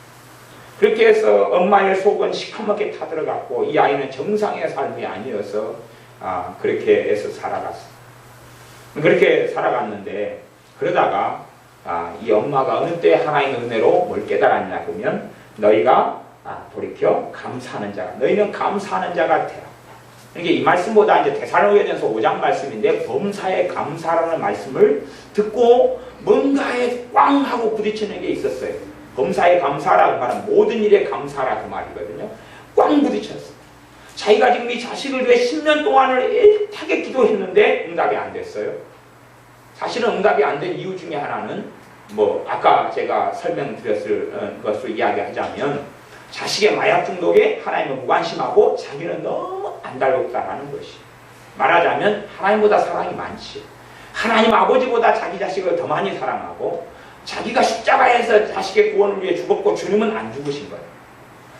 그렇게 해서 엄마의 속은 시커멓게 타들어갔고 이 아이는 정상의 삶이 아니어서 그렇게 해서 살아갔어요. 그렇게 살아갔는데 그러다가 이 엄마가 어느 때 하나님의 은혜로 뭘 깨달았냐 그러면 너희가 돌이켜 감사하는 자가 너희는 감사하는 자가 되라. 이게 이 말씀보다 이제 데살로니가전서 5장 말씀인데 범사에 감사라는 말씀을 듣고 뭔가에 꽝 하고 부딪히는 게 있었어요. 범사에 감사라고 말하면 모든 일에 감사라 그 말이거든요. 꽝 부딪혔어요. 자기가 지금 이 자식을 위해 10년 동안을 애타게 기도했는데 응답이 안 됐어요. 사실은 응답이 안 된 이유 중에 하나는 아까 제가 설명드렸을 것으로 이야기하자면 자식의 마약 중독에 하나님은 무관심하고 자기는 너무 안달롭다라는 것이. 말하자면 하나님보다 사랑이 많지. 하나님 아버지보다 자기 자식을 더 많이 사랑하고 자기가 십자가에서 자식의 구원을 위해 죽었고 주님은 안 죽으신 거예요.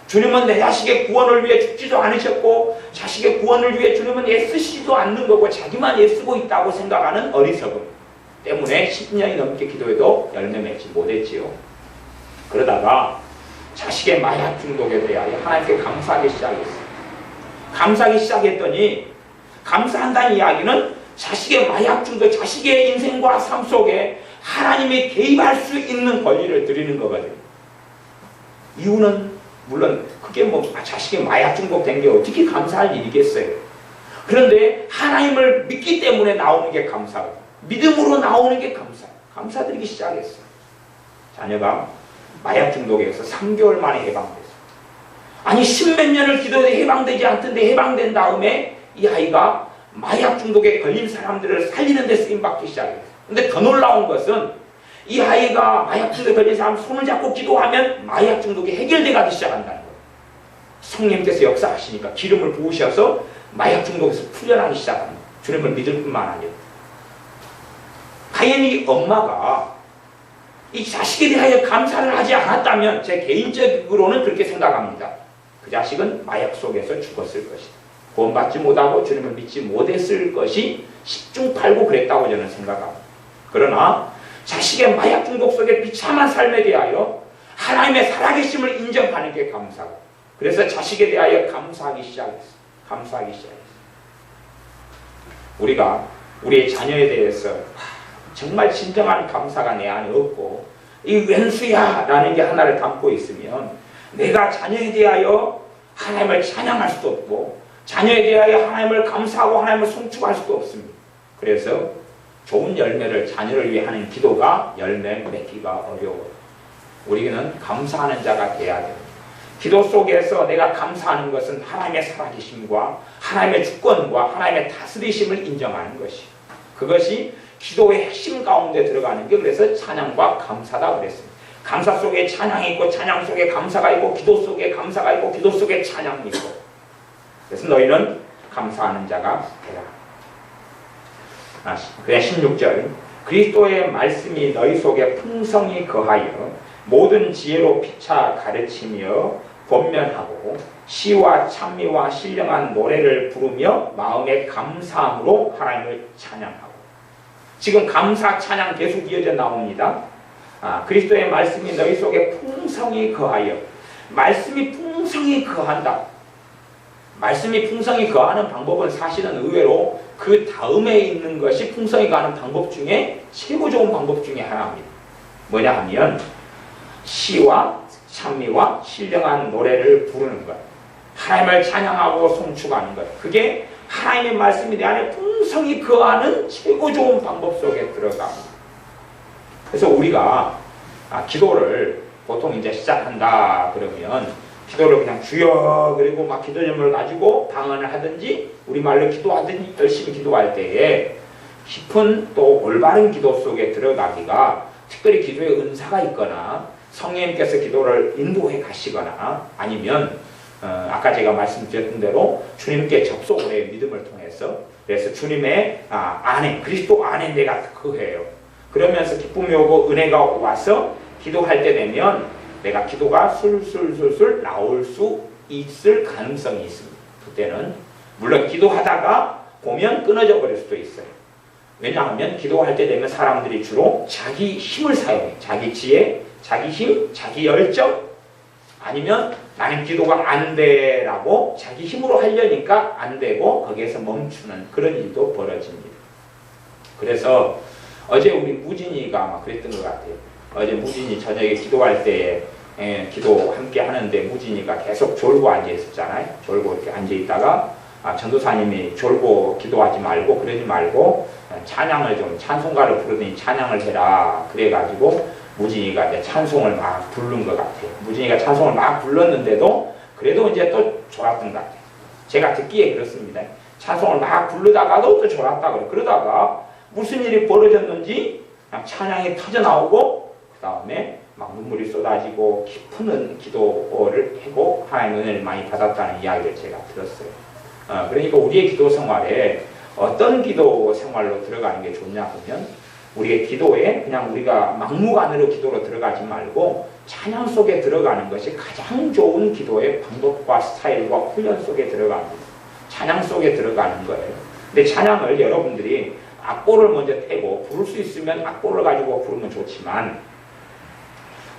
주님은 내 자식의 구원을 위해 죽지도 않으셨고 자식의 구원을 위해 주님은 애쓰시지도 않는 거고 자기만 애쓰고 있다고 생각하는 어리석음 때문에 10년이 넘게 기도해도 열매 맺지 못했지요. 그러다가 자식의 마약 중독에 대하여 하나님께 감사하기 시작했어요. 감사하기 시작했더니 감사한다는 이야기는 자식의 마약 중독, 자식의 인생과 삶 속에 하나님이 개입할 수 있는 권리를 드리는 거거든요. 이유는 물론 그게 자식의 마약 중독된 게 어떻게 감사할 일이겠어요. 그런데 하나님을 믿기 때문에 나오는 게 감사거든요. 믿음으로 나오는 게 감사드리기 시작했어요. 자녀가 마약 중독에서 3개월 만에 해방됐어요. 아니 10몇 년을 기도해도 해방되지 않던데 해방된 다음에 이 아이가 마약 중독에 걸린 사람들을 살리는 데 쓰임받기 시작했어요. 근데 더 놀라운 것은 이 아이가 마약 중독에 걸린 사람 손을 잡고 기도하면 마약 중독이 해결돼 가기 시작한다는 거예요. 성령님께서 역사하시니까 기름을 부으셔서 마약 중독에서 풀려나기 시작합니다. 주님을 믿을 뿐만 아니라. 과연 이 엄마가 이 자식에 대하여 감사를 하지 않았다면 제 개인적으로는 그렇게 생각합니다. 그 자식은 마약 속에서 죽었을 것이다. 구원받지 못하고 주님을 믿지 못했을 것이 10중 8구 그랬다고 저는 생각합니다. 그러나 자식의 마약 중독 속에 비참한 삶에 대하여 하나님의 살아계심을 인정하는 게 감사고 그래서 자식에 대하여 감사하기 시작했어요. 우리가 우리의 자녀에 대해서 정말 진정한 감사가 내 안에 없고 이 왼수야 라는 게 하나를 담고 있으면 내가 자녀에 대하여 하나님을 찬양할 수도 없고 자녀에 대하여 하나님을 감사하고 하나님을 송축할 수도 없습니다. 그래서 좋은 열매를 자녀를 위해 하는 기도가 열매 맺기가 어려워요. 우리는 감사하는 자가 돼야 돼요. 기도 속에서 내가 감사하는 것은 하나님의 살아계심과 하나님의 주권과 하나님의 다스리심을 인정하는 것이 그것이 기도의 핵심 가운데 들어가는 게 그래서 찬양과 감사다 그랬습니다. 감사 속에 찬양이 있고 찬양 속에 감사가 있고 기도 속에 감사가 있고 기도 속에 찬양이 있고 그래서 너희는 감사하는 자가 되라. 그래 16절 그리스도의 말씀이 너희 속에 풍성히 거하여 모든 지혜로 피차 가르치며 권면하고 시와 찬미와 신령한 노래를 부르며 마음의 감사함으로 하나님을 찬양하고 지금 감사 찬양 계속 이어져 나옵니다. 그리스도의 말씀이 너희 속에 풍성히 거하여 말씀이 풍성히 거한다. 말씀이 풍성히 거하는 방법은 사실은 의외로 그 다음에 있는 것이 풍성히 거하는 방법 중에 최고 좋은 방법 중에 하나입니다. 뭐냐 하면 시와 찬미와 신령한 노래를 부르는 것, 하나님을 찬양하고 송축하는 것, 그게 하나님의 말씀이 내 안에 풍성히 거하는 최고 좋은 방법 속에 들어갑니다. 그래서 우리가 기도를 보통 이제 시작한다 그러면 기도를 그냥 주여 그리고 막 기도 제목을 가지고 방언을 하든지 우리말로 기도하든지 열심히 기도할 때에 깊은 또 올바른 기도 속에 들어가기가 특별히 기도에 은사가 있거나 성령님께서 기도를 인도해 가시거나 아니면 아까 제가 말씀드렸던 대로 주님께 접속을 해요. 믿음을 통해서. 그래서 주님의 안에 그리스도 안에 내가 거해요. 그러면서 기쁨이 오고 은혜가 와서 기도할 때 되면 내가 기도가 술술술술 나올 수 있을 가능성이 있습니다. 그때는 물론 기도하다가 보면 끊어져 버릴 수도 있어요. 왜냐하면 기도할 때 되면 사람들이 주로 자기 힘을 사용해요. 자기 지혜, 자기 힘, 자기 열정, 아니면 나는 기도가 안 돼라고 자기 힘으로 하려니까 안 되고 거기에서 멈추는 그런 일도 벌어집니다. 그래서 어제 우리 무진이가 막 그랬던 것 같아요. 어제 무진이 저녁에 기도할 때에 기도 함께 하는데 무진이가 계속 졸고 앉아 있었잖아요. 졸고 이렇게 앉아 있다가 전도사님이 졸고 기도하지 말고 그러지 말고 찬양을 좀 찬송가를 부르더니 찬양을 해라 그래가지고 무진이가 이제 찬송을 막 부른 것 같아요. 무진이가 찬송을 막 불렀는데도 그래도 이제 또 졸았던 것 같아요. 제가 듣기에 그렇습니다. 찬송을 막 부르다가도 또 졸았다 그래. 그러다가 무슨 일이 벌어졌는지 그냥 찬양이 터져 나오고 그 다음에 막 눈물이 쏟아지고 깊은 기도를 하고 하나님의 은혜를 많이 받았다는 이야기를 제가 들었어요. 그러니까 우리의 기도 생활에 어떤 기도 생활로 들어가는 게 좋냐 하면 우리의 기도에 그냥 우리가 막무가내로 기도로 들어가지 말고 찬양 속에 들어가는 것이 가장 좋은 기도의 방법과 스타일과 훈련 속에 들어갑니다. 찬양 속에 들어가는 거예요. 근데 찬양을 여러분들이 악보를 먼저 떼고 부를 수 있으면 악보를 가지고 부르면 좋지만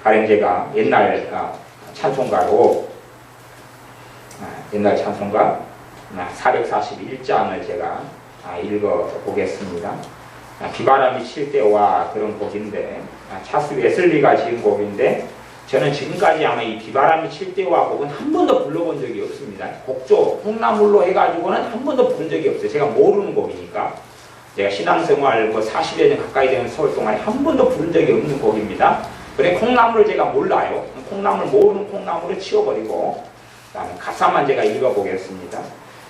가령 제가 옛날 찬송가로 옛날 찬송가 441장을 제가 읽어보겠습니다. 비바람이 칠 때와 그런 곡인데 차스 웨슬리가 지은 곡인데 저는 지금까지 아마 이 비바람이 칠 때와 곡은 한 번도 불러본 적이 없습니다. 곡조 콩나물로 해가지고는 한 번도 부른 적이 없어요. 제가 모르는 곡이니까. 제가 신앙생활 40여 년 가까이 되는 세월 동안에 한 번도 부른 적이 없는 곡입니다. 그래 콩나물을 제가 몰라요. 콩나물 모르는 콩나물을 치워버리고 그다음에 가사만 제가 읽어보겠습니다.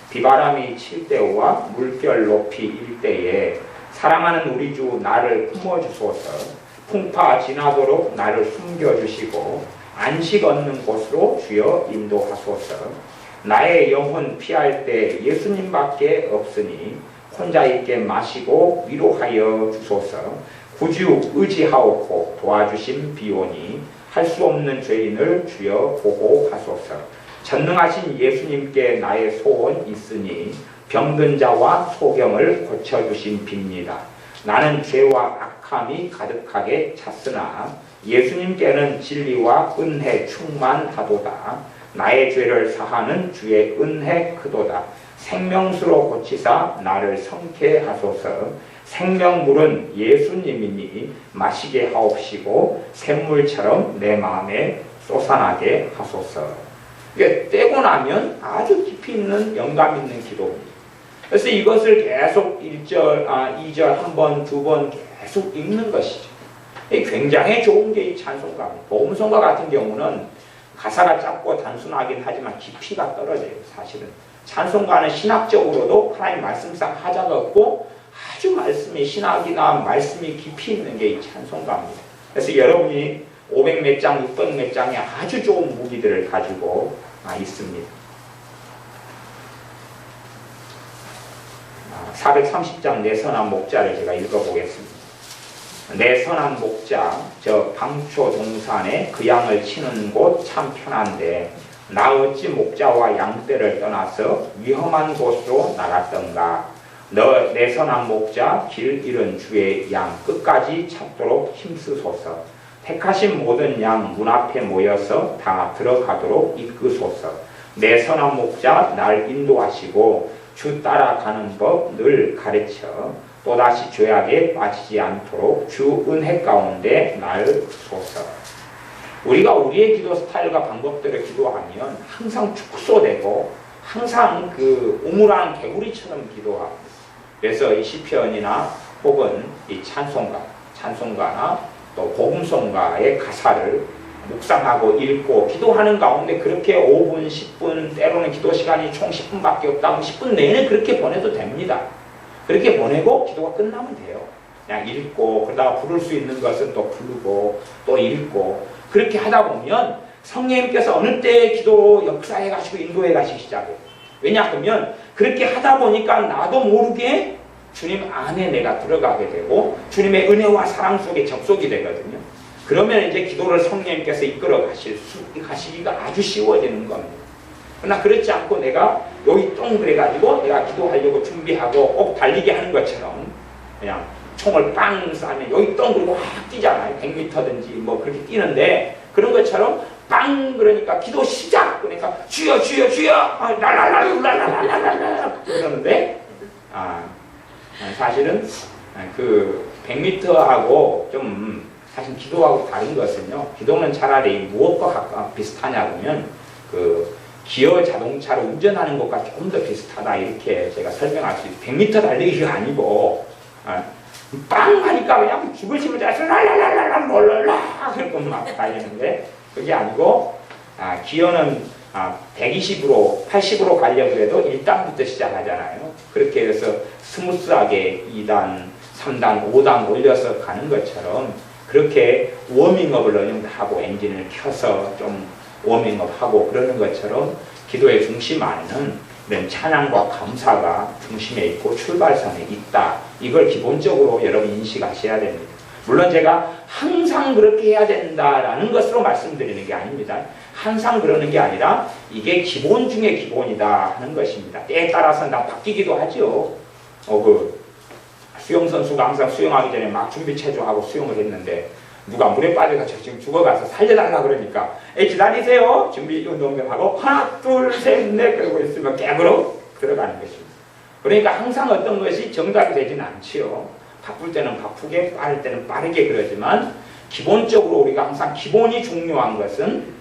비바람이 칠 때와 물결 높이 일 때에 사랑하는 우리 주 나를 품어주소서. 풍파 지나도록 나를 숨겨주시고 안식 얻는 곳으로 주여 인도하소서. 나의 영혼 피할 때 예수님밖에 없으니 혼자 있게 마시고 위로하여 주소서. 구주 의지하옵고 도와주심 비오니 할 수 없는 죄인을 주여 보호하소서. 전능하신 예수님께 나의 소원 있으니 병든 자와 소경을 고쳐주신 빕니다. 나는 죄와 악함이 가득하게 찼으나 예수님께는 진리와 은혜 충만하도다. 나의 죄를 사하는 주의 은혜 크도다. 생명수로 고치사 나를 성케 하소서. 생명물은 예수님이니 마시게 하옵시고 샘물처럼 내 마음에 솟아나게 하소서. 이게 떼고 나면 아주 깊이 있는 영감 있는 기도입니다. 그래서 이것을 계속 1절, 2절 한 번, 두 번 계속 읽는 것이죠. 굉장히 좋은 게 이 찬송가입니다. 복음성가 같은 경우는 가사가 짧고 단순하긴 하지만 깊이가 떨어져요. 사실은 찬송가는 신학적으로도 하나님 말씀상 하자가 없고 아주 말씀이 신학이나 말씀이 깊이 있는 게 이 찬송가입니다. 그래서 여러분이 500 몇 장, 600 몇 장의 아주 좋은 무기들을 가지고 있습니다. 430장 내 선한 목자를 제가 읽어보겠습니다. 내 선한 목자 저 방초 동산에 그 양을 치는 곳 참 편한데 나 어찌 목자와 양떼를 떠나서 위험한 곳으로 나갔던가. 너 내 선한 목자 길 잃은 주의 양 끝까지 찾도록 힘쓰소서. 택하신 모든 양 문 앞에 모여서 다 들어가도록 이끄소서. 내 선한 목자 날 인도하시고 주 따라가는 법 늘 가르쳐 또다시 죄악에 빠지지 않도록 주 은혜 가운데 날 소서. 우리가 우리의 기도 스타일과 방법대로 기도하면 항상 축소되고 항상 그 우물한 개구리처럼 기도하고, 그래서 이 시편이나 혹은 이 찬송가나 또 복음송가의 가사를 묵상하고 읽고 기도하는 가운데 그렇게 5분, 10분, 때로는 기도 시간이 총 10분밖에 없다면 10분 내내 그렇게 보내도 됩니다. 그렇게 보내고 기도가 끝나면 돼요. 그냥 읽고 그러다가 부를 수 있는 것은 또 부르고 또 읽고 그렇게 하다 보면 성령님께서 어느 때 기도 역사해 가시고 인도해 가시기 시작해요. 왜냐하면 그렇게 하다 보니까 나도 모르게 주님 안에 내가 들어가게 되고 주님의 은혜와 사랑 속에 접속이 되거든요. 그러면 이제 기도를 성령님께서 이끌어 가시기가 아주 쉬워지는 겁니다. 그러나 그렇지 않고 내가 여기 똥 그래가지고 내가 기도하려고 준비하고 꼭 달리기 하는 것처럼 그냥 총을 빵 쏴면 여기 똥 그리고 확 뛰잖아요. 100m든지 뭐 그렇게 뛰는데 그런 것처럼 빵 그러니까 기도 시작 그러니까 주여 주여 주여 랄랄랄랄랄랄랄랄 그러는데 사실은 그 100m하고 좀 사실 기도하고 다른 것은요. 기도는 차라리 무엇과 비슷하냐면 그 기어 자동차를 운전하는 것과 조금 더 비슷하다 이렇게 제가 설명할 수 있어요. 100m 달리기가 아니고 빵 하니까 그냥 죽을 힘을 다해서 랄랄랄랄라 롤랄라 그렇게 막 달리는데 그게 아니고 기어는 120으로 80으로 가려고 해도 1단부터 시작하잖아요. 그렇게 해서 스무스하게 2단, 3단, 5단 올려서 가는 것처럼 그렇게 워밍업을 어느 정도 하고 엔진을 켜서 좀 워밍업하고 그러는 것처럼 기도의 중심 안에는 이런 찬양과 감사가 중심에 있고 출발선에 있다. 이걸 기본적으로 여러분 인식하셔야 됩니다. 물론 제가 항상 그렇게 해야 된다라는 것으로 말씀드리는 게 아닙니다. 항상 그러는 게 아니라 이게 기본 중에 기본이다 하는 것입니다. 때에 따라서는 다 바뀌기도 하죠. 수영선수가 항상 수영하기 전에 막 준비 체조하고 수영을 했는데 누가 물에 빠져가지고 지금 죽어가서 살려달라 그러니까 기다리세요. 준비 운동을 하고 하나 둘 셋 넷 그러고 있으면 깨물어 들어가는 것입니다. 그러니까 항상 어떤 것이 정답이 되지는 않지요. 바쁠 때는 바쁘게 빠를 때는 빠르게 그러지만 기본적으로 우리가 항상 기본이 중요한 것은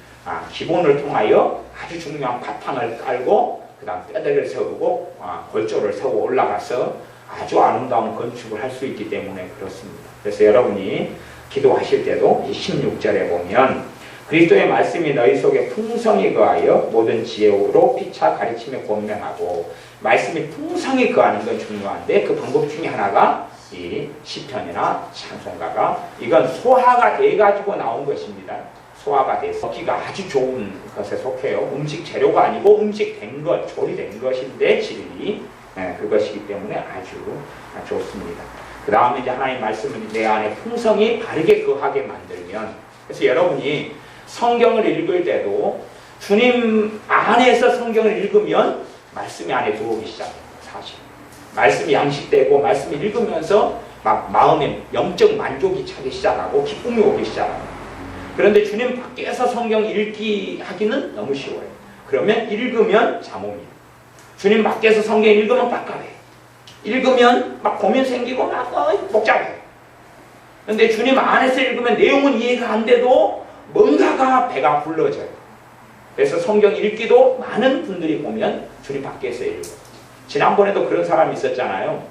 기본을 통하여 아주 중요한 바탕을 깔고 그 다음 뼈대를 세우고 골조를 세우고 올라가서 아주 아름다운 건축을 할 수 있기 때문에 그렇습니다. 그래서 여러분이 기도하실 때도 16절에 보면 그리스도의 말씀이 너희 속에 풍성히 거하여 모든 지혜로 피차 가르치며 권면하고 말씀이 풍성히 거하는 건 중요한데 그 방법 중에 하나가 이 시편이나 찬송가가 이건 소화가 돼가지고 나온 것입니다. 소화가 돼서 먹기가 아주 좋은 것에 속해요. 음식 재료가 아니고 음식된 것, 조리된 것인데 질이 그것이기 때문에 아주 좋습니다. 그 다음에 이제 하나님 말씀은 내 안에 풍성이 바르게 거하게 만들면 그래서 여러분이 성경을 읽을 때도 주님 안에서 성경을 읽으면 말씀이 안에 들어오기 시작해요. 사실 말씀이 양식되고 말씀을 읽으면서 막 마음에 영적 만족이 차기 시작하고 기쁨이 오기 시작합니다. 그런데 주님 밖에서 성경 읽기 하기는 너무 쉬워요. 그러면 읽으면 잠옵니다. 주님 밖에서 성경 읽으면 빡빡해. 읽으면 막 고민 생기고 막 복잡해. 그런데 주님 안에서 읽으면 내용은 이해가 안 돼도 뭔가가 배가 불러져요. 그래서 성경 읽기도 많은 분들이 보면 주님 밖에서 읽어요. 지난번에도 그런 사람이 있었잖아요.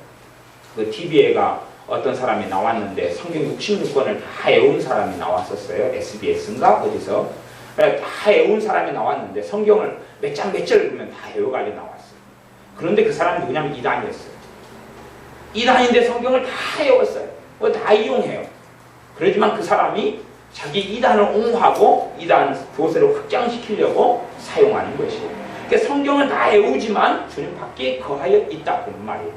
그 TV에가 어떤 사람이 나왔는데 성경 66권을 다 외운 사람이 나왔었어요. SBS인가 어디서. 다 외운 사람이 나왔는데 성경을 몇 장 몇 절 읽으면 다 외워가지고 나왔어요. 그런데 그 사람이 누구냐면 이단이었어요. 이단인데 성경을 다 외웠어요. 다 이용해요. 그러지만 그 사람이 자기 이단을 옹호하고 이단 교세를 확장시키려고 사용하는 것이에요. 그러니까 성경을 다 외우지만 주님 밖에 거하여 있다 그런 말이에요.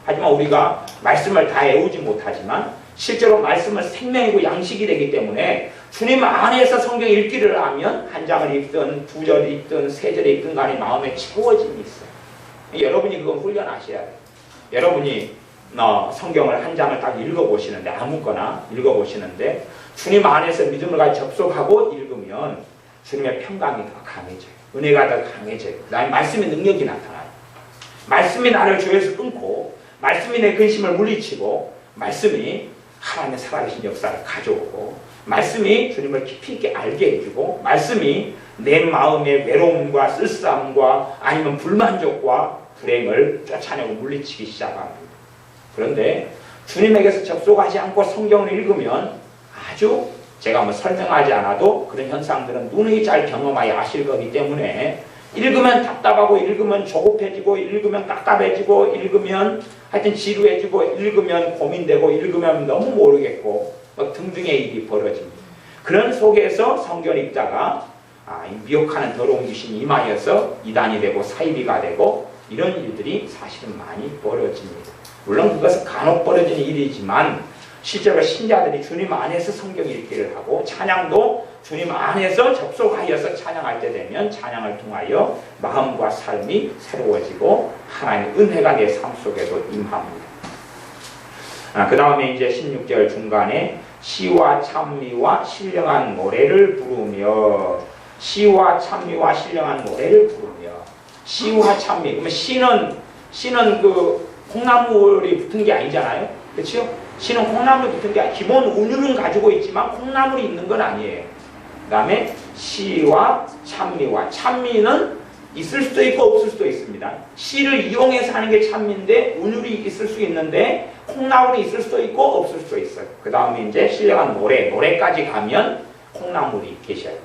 하지만 우리가 말씀을 다 외우지 못하지만 실제로 말씀은 생명이고 양식이 되기 때문에 주님 안에서 성경 읽기를 하면 한 장을 읽든 두 절을 읽든 세 절을 읽든 간에 마음에 채워짐이 있어요. 여러분이 그건 훈련하셔야 돼요. 여러분이 성경을 한 장을 딱 읽어보시는데 아무거나 읽어보시는데 주님 안에서 믿음을 가지고 접속하고 읽으면 주님의 평강이 더 강해져요. 은혜가 더 강해져요. 그 다음에 말씀의 능력이 나타나요. 말씀이 나를 죄에서 끊고 말씀이 내 근심을 물리치고 말씀이 하나님의 살아계신 역사를 가져오고 말씀이 주님을 깊이 있게 알게 해주고 말씀이 내 마음의 외로움과 쓸쓸함과 아니면 불만족과 불행을 쫓아내고 물리치기 시작합니다. 그런데 주님에게서 접속하지 않고 성경을 읽으면 아주 제가 뭐 설명하지 않아도 그런 현상들은 누누이 잘 경험하여 아실 거기 때문에 읽으면 답답하고 읽으면 조급해지고 읽으면 답답해지고 읽으면 하여튼 지루해지고 읽으면 고민되고 읽으면 너무 모르겠고 뭐 등등의 일이 벌어집니다. 그런 속에서 성경을 읽다가 미혹하는 더러운 귀신이 임하여서 이단이 되고 사이비가 되고 이런 일들이 사실은 많이 벌어집니다. 물론 그것은 간혹 벌어지는 일이지만 실제로 신자들이 주님 안에서 성경 읽기를 하고 찬양도 주님 안에서 접속하여서 찬양할 때 되면 찬양을 통하여 마음과 삶이 새로워지고 하나님의 은혜가 내 삶 속에도 임합니다. 그 다음에 이제 16절 중간에 시와 찬미와 신령한 노래를 부르며 시와 찬미와 신령한 노래를 부르며 시와 찬미 그러면 시는 그 콩나물이 붙은 게 아니잖아요. 그렇죠? 시는 콩나물이 붙은 게 기본 운율은 가지고 있지만 콩나물이 있는 건 아니에요. 그 다음에 시와 찬미와 찬미는 있을 수도 있고 없을 수도 있습니다. 시를 이용해서 하는 게 찬미인데 운율이 있을 수 있는데 콩나물이 있을 수도 있고 없을 수도 있어요. 그 다음에 이제 신령한 노래까지 가면 콩나물이 계셔요.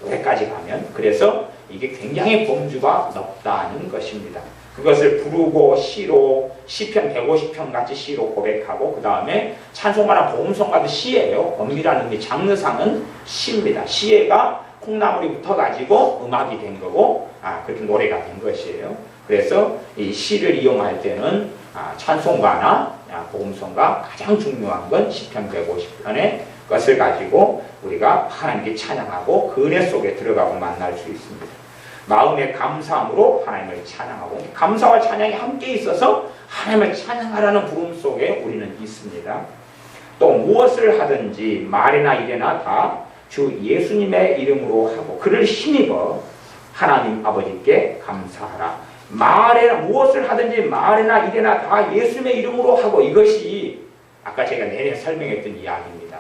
노래까지 가면 그래서 이게 굉장히 범주가 넓다는 것입니다. 그것을 부르고 시로 시편 150편 같이 시로 고백하고 그 다음에 찬송가나 복음송가도 시예요. 엄밀한 의미 장르상은 시입니다. 시가 콩나물이 붙어가지고 음악이 된 거고 그렇게 노래가 된 것이에요. 그래서 이 시를 이용할 때는 찬송가나 복음송가 가장 중요한 건 시편 150편의 것을 가지고 우리가 하나님께 찬양하고 그 은혜 속에 들어가고 만날 수 있습니다. 마음의 감사함으로 하나님을 찬양하고 감사와 찬양이 함께 있어서 하나님을 찬양하라는 부름 속에 우리는 있습니다. 또 무엇을 하든지 말이나 일이나 다 주 예수님의 이름으로 하고 그를 힘입어 하나님 아버지께 감사하라. 무엇을 하든지 말이나 일이나 다 예수님의 이름으로 하고 이것이 아까 제가 내내 설명했던 이야기입니다.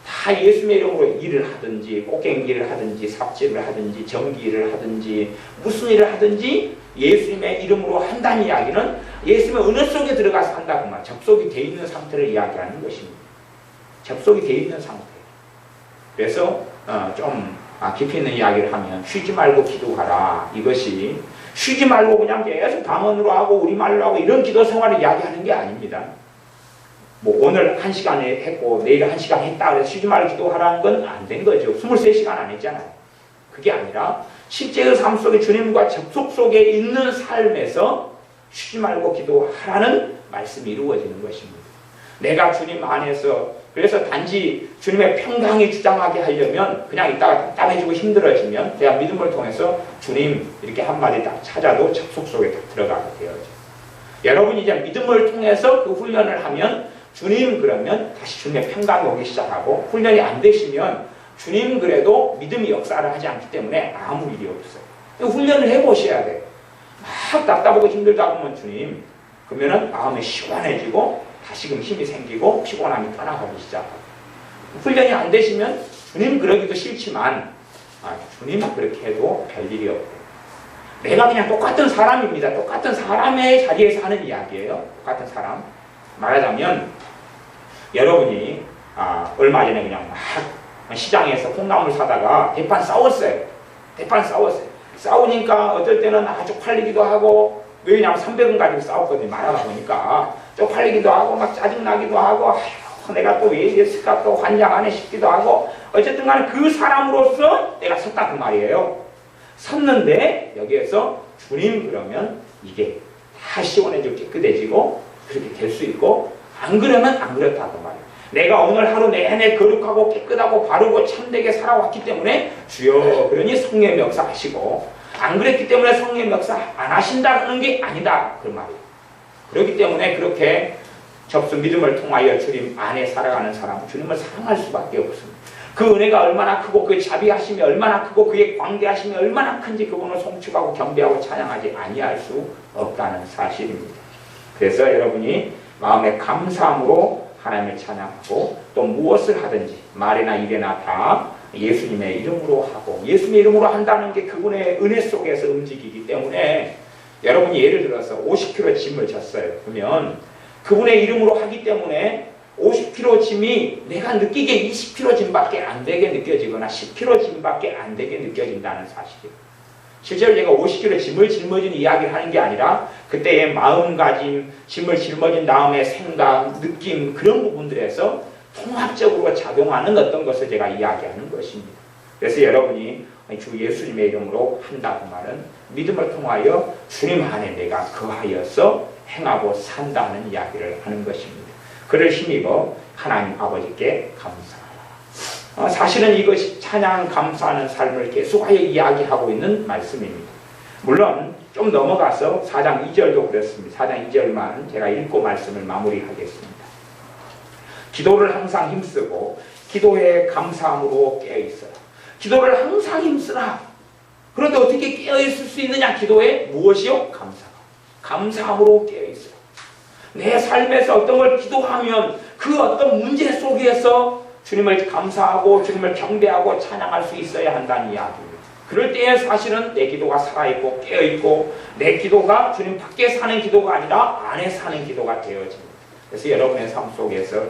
다 예수님의 이름으로 일을 하든지 꽃갱기를 하든지 삽질을 하든지 전기를 하든지 무슨 일을 하든지 예수님의 이름으로 한다는 이야기는 예수님의 은혜 속에 들어가서 한다고 말 접속이 되어 있는 상태를 이야기하는 것입니다. 접속이 되어 있는 상태. 그래서 좀 깊이 있는 이야기를 하면 쉬지 말고 기도하라. 이것이 쉬지 말고 그냥 계속 방언으로 하고 우리말로 하고 이런 기도 생활을 이야기하는 게 아닙니다. 뭐 오늘 1시간에 했고 내일 1시간 했다 그래서 쉬지 말고 기도하라는 건 안 된 거죠. 23시간 안 했잖아요. 그게 아니라 실제의 삶 속에 주님과 접속 속에 있는 삶에서 쉬지 말고 기도하라는 말씀이 이루어지는 것입니다. 내가 주님 안에서 그래서 단지 주님의 평강이 주장하게 하려면 그냥 있다가 답답해지고 힘들어지면 내가 믿음을 통해서 주님 이렇게 한마디 딱 찾아도 접속 속에 딱 들어가게 되어져. 여러분이 이제 믿음을 통해서 그 훈련을 하면 주님 그러면 다시 주님의 평강이 오기 시작하고 훈련이 안 되시면 주님 그래도 믿음이 역사를 하지 않기 때문에 아무 일이 없어요. 훈련을 해보셔야 돼요. 막 답답하고 힘들다 보면 주님 그러면은 마음이 시원해지고 다시금 힘이 생기고 피곤함이 떠나가기 시작하고 훈련이 안 되시면 주님 그러기도 싫지만 주님 그렇게 해도 별일이 없고 내가 그냥 똑같은 사람입니다. 똑같은 사람의 자리에서 하는 이야기예요. 똑같은 사람. 말하자면 여러분이 얼마 전에 그냥 막 시장에서 콩나물 사다가 대판 싸웠어요. 싸우니까 어떨 때는 쪽팔리기도 하고 왜냐면 300원 가지고 싸웠거든요. 말하다 보니까 쪽팔리기도 하고 막 짜증나기도 하고 아휴, 내가 또 왜 이랬을까 또 환장하네 싶기도 하고 어쨌든 간에 그 사람으로서 내가 섰다 그 말이에요. 섰는데 여기에서 주님 그러면 이게 다 시원해지고 깨끗해지고 그렇게 될 수 있고 안 그러면 안 그렇다 그 말이에요. 내가 오늘 하루 내내 거룩하고 깨끗하고 바르고 참되게 살아왔기 때문에 주여 그러니 성령의 역사 하시고 안 그랬기 때문에 성령의 역사 안 하신다는 게 아니다 그 말이에요. 그렇기 때문에 그렇게 접수 믿음을 통하여 주님 안에 살아가는 사람은 주님을 사랑할 수밖에 없습니다. 그 은혜가 얼마나 크고 그의 자비하심이 얼마나 크고 그의 광대하심이 얼마나 큰지 그분을 송축하고 경배하고 찬양하지 아니할 수 없다는 사실입니다. 그래서 여러분이 마음의 감사함으로 하나님을 찬양하고 또 무엇을 하든지 말이나 일이나 다 예수님의 이름으로 하고 예수님의 이름으로 한다는 게 그분의 은혜 속에서 움직이기 때문에 여러분이 예를 들어서 50kg 짐을 졌어요. 그러면 그분의 이름으로 하기 때문에 50kg 짐이 내가 느끼기에 20kg 짐밖에 안 되게 느껴지거나 10kg 짐밖에 안 되게 느껴진다는 사실이에요. 실제로 제가 50kg 짐을 짊어진 이야기를 하는 게 아니라 그때의 마음가짐, 짐을 짊어진 다음에 생각, 느낌 그런 부분들에서 통합적으로 작용하는 어떤 것을 제가 이야기하는 것입니다. 그래서 여러분이 주 예수님의 이름으로 한다고 말은 믿음을 통하여 주님 안에 내가 거하여서 행하고 산다는 이야기를 하는 것입니다. 그를 힘입어 하나님 아버지께 감사하라. 사실은 이것이 찬양 감사하는 삶을 계속하여 이야기하고 있는 말씀입니다. 물론 좀 넘어가서 4장 2절도 그렇습니다. 4장 2절만 제가 읽고 말씀을 마무리하겠습니다. 기도를 항상 힘쓰고 기도에 감사함으로 깨어있어라. 기도를 항상 힘쓰라. 그런데 어떻게 깨어있을 수 있느냐? 기도에 무엇이요? 감사함으로 깨어있어라. 내 삶에서 어떤 걸 기도하면 그 어떤 문제 속에서 주님을 감사하고 주님을 경배하고 찬양할 수 있어야 한다는 이야기입니다. 그럴 때에 사실은 내 기도가 살아있고 깨어있고 내 기도가 주님 밖에 사는 기도가 아니라 안에 사는 기도가 되어집니다. 그래서 여러분의 삶 속에서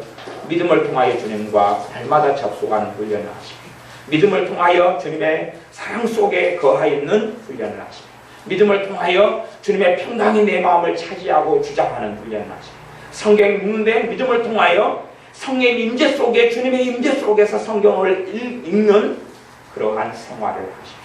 믿음을 통하여 주님과 날마다 접속하는 훈련을 하시고 믿음을 통하여 주님의 사랑 속에 거하 있는 훈련을 하시고 믿음을 통하여 주님의 평강이 내 마음을 차지하고 주장하는 훈련을 하시고 성경 읽는데 믿음을 통하여 성령의 임재 속에 주님의 임재 속에서 성경을 읽는 그러한 생활을 하십시오.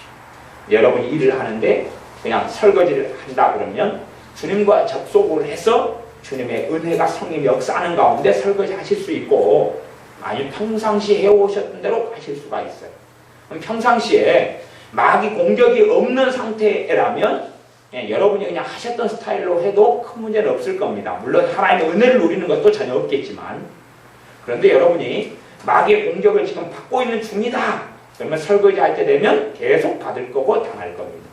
여러분이 일을 하는데 그냥 설거지를 한다 그러면 주님과 접속을 해서 주님의 은혜가 성령이 역사하는 가운데 설거지 하실 수 있고 아니 평상시 해오셨던 대로 하실 수가 있어요. 그럼 평상시에 마귀 공격이 없는 상태라면 여러분이 그냥 하셨던 스타일로 해도 큰 문제는 없을 겁니다. 물론 하나님의 은혜를 누리는 것도 전혀 없겠지만 그런데 여러분이 마귀의 공격을 지금 받고 있는 중이다. 그러면 설거지 할 때 되면 계속 받을 거고 당할 겁니다.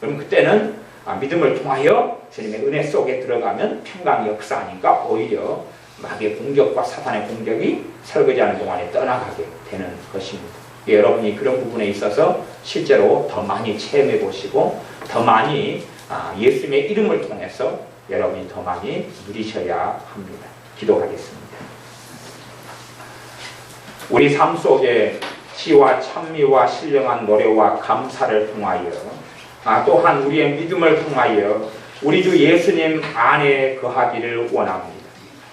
그럼 그때는 믿음을 통하여 주님의 은혜 속에 들어가면 평강이 역사하니까 오히려 마귀의 공격과 사탄의 공격이 설거지하는 동안에 떠나가게 되는 것입니다. 여러분이 그런 부분에 있어서 실제로 더 많이 체험해 보시고 더 많이 예수님의 이름을 통해서 여러분이 더 많이 누리셔야 합니다. 기도하겠습니다. 우리 삶 속에 지와 찬미와 신령한 노래와 감사를 통하여 또한 우리의 믿음을 통하여 우리 주 예수님 안에 거하기를 원합니다.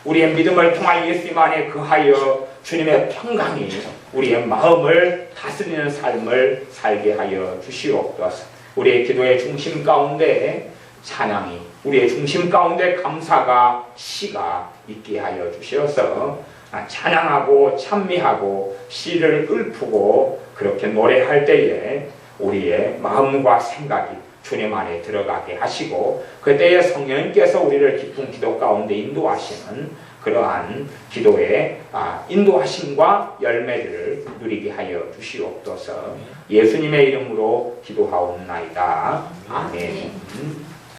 우리의 믿음을 통하여 예수님 안에 거하여 주님의 평강이 우리의 마음을 다스리는 삶을 살게 하여 주시옵소서. 우리의 기도의 중심 가운데 찬양이, 우리의 중심 가운데 감사가 시가 있게 하여 주시어서 찬양하고 찬미하고 시를 읊고 그렇게 노래할 때에 우리의 마음과 생각이 주님 안에 들어가게 하시고 그때에 성령님께서 우리를 깊은 기도 가운데 인도하시는 그러한 기도의 인도하심과 열매들을 누리게 하여 주시옵소서. 예수님의 이름으로 기도하옵나이다. 아멘.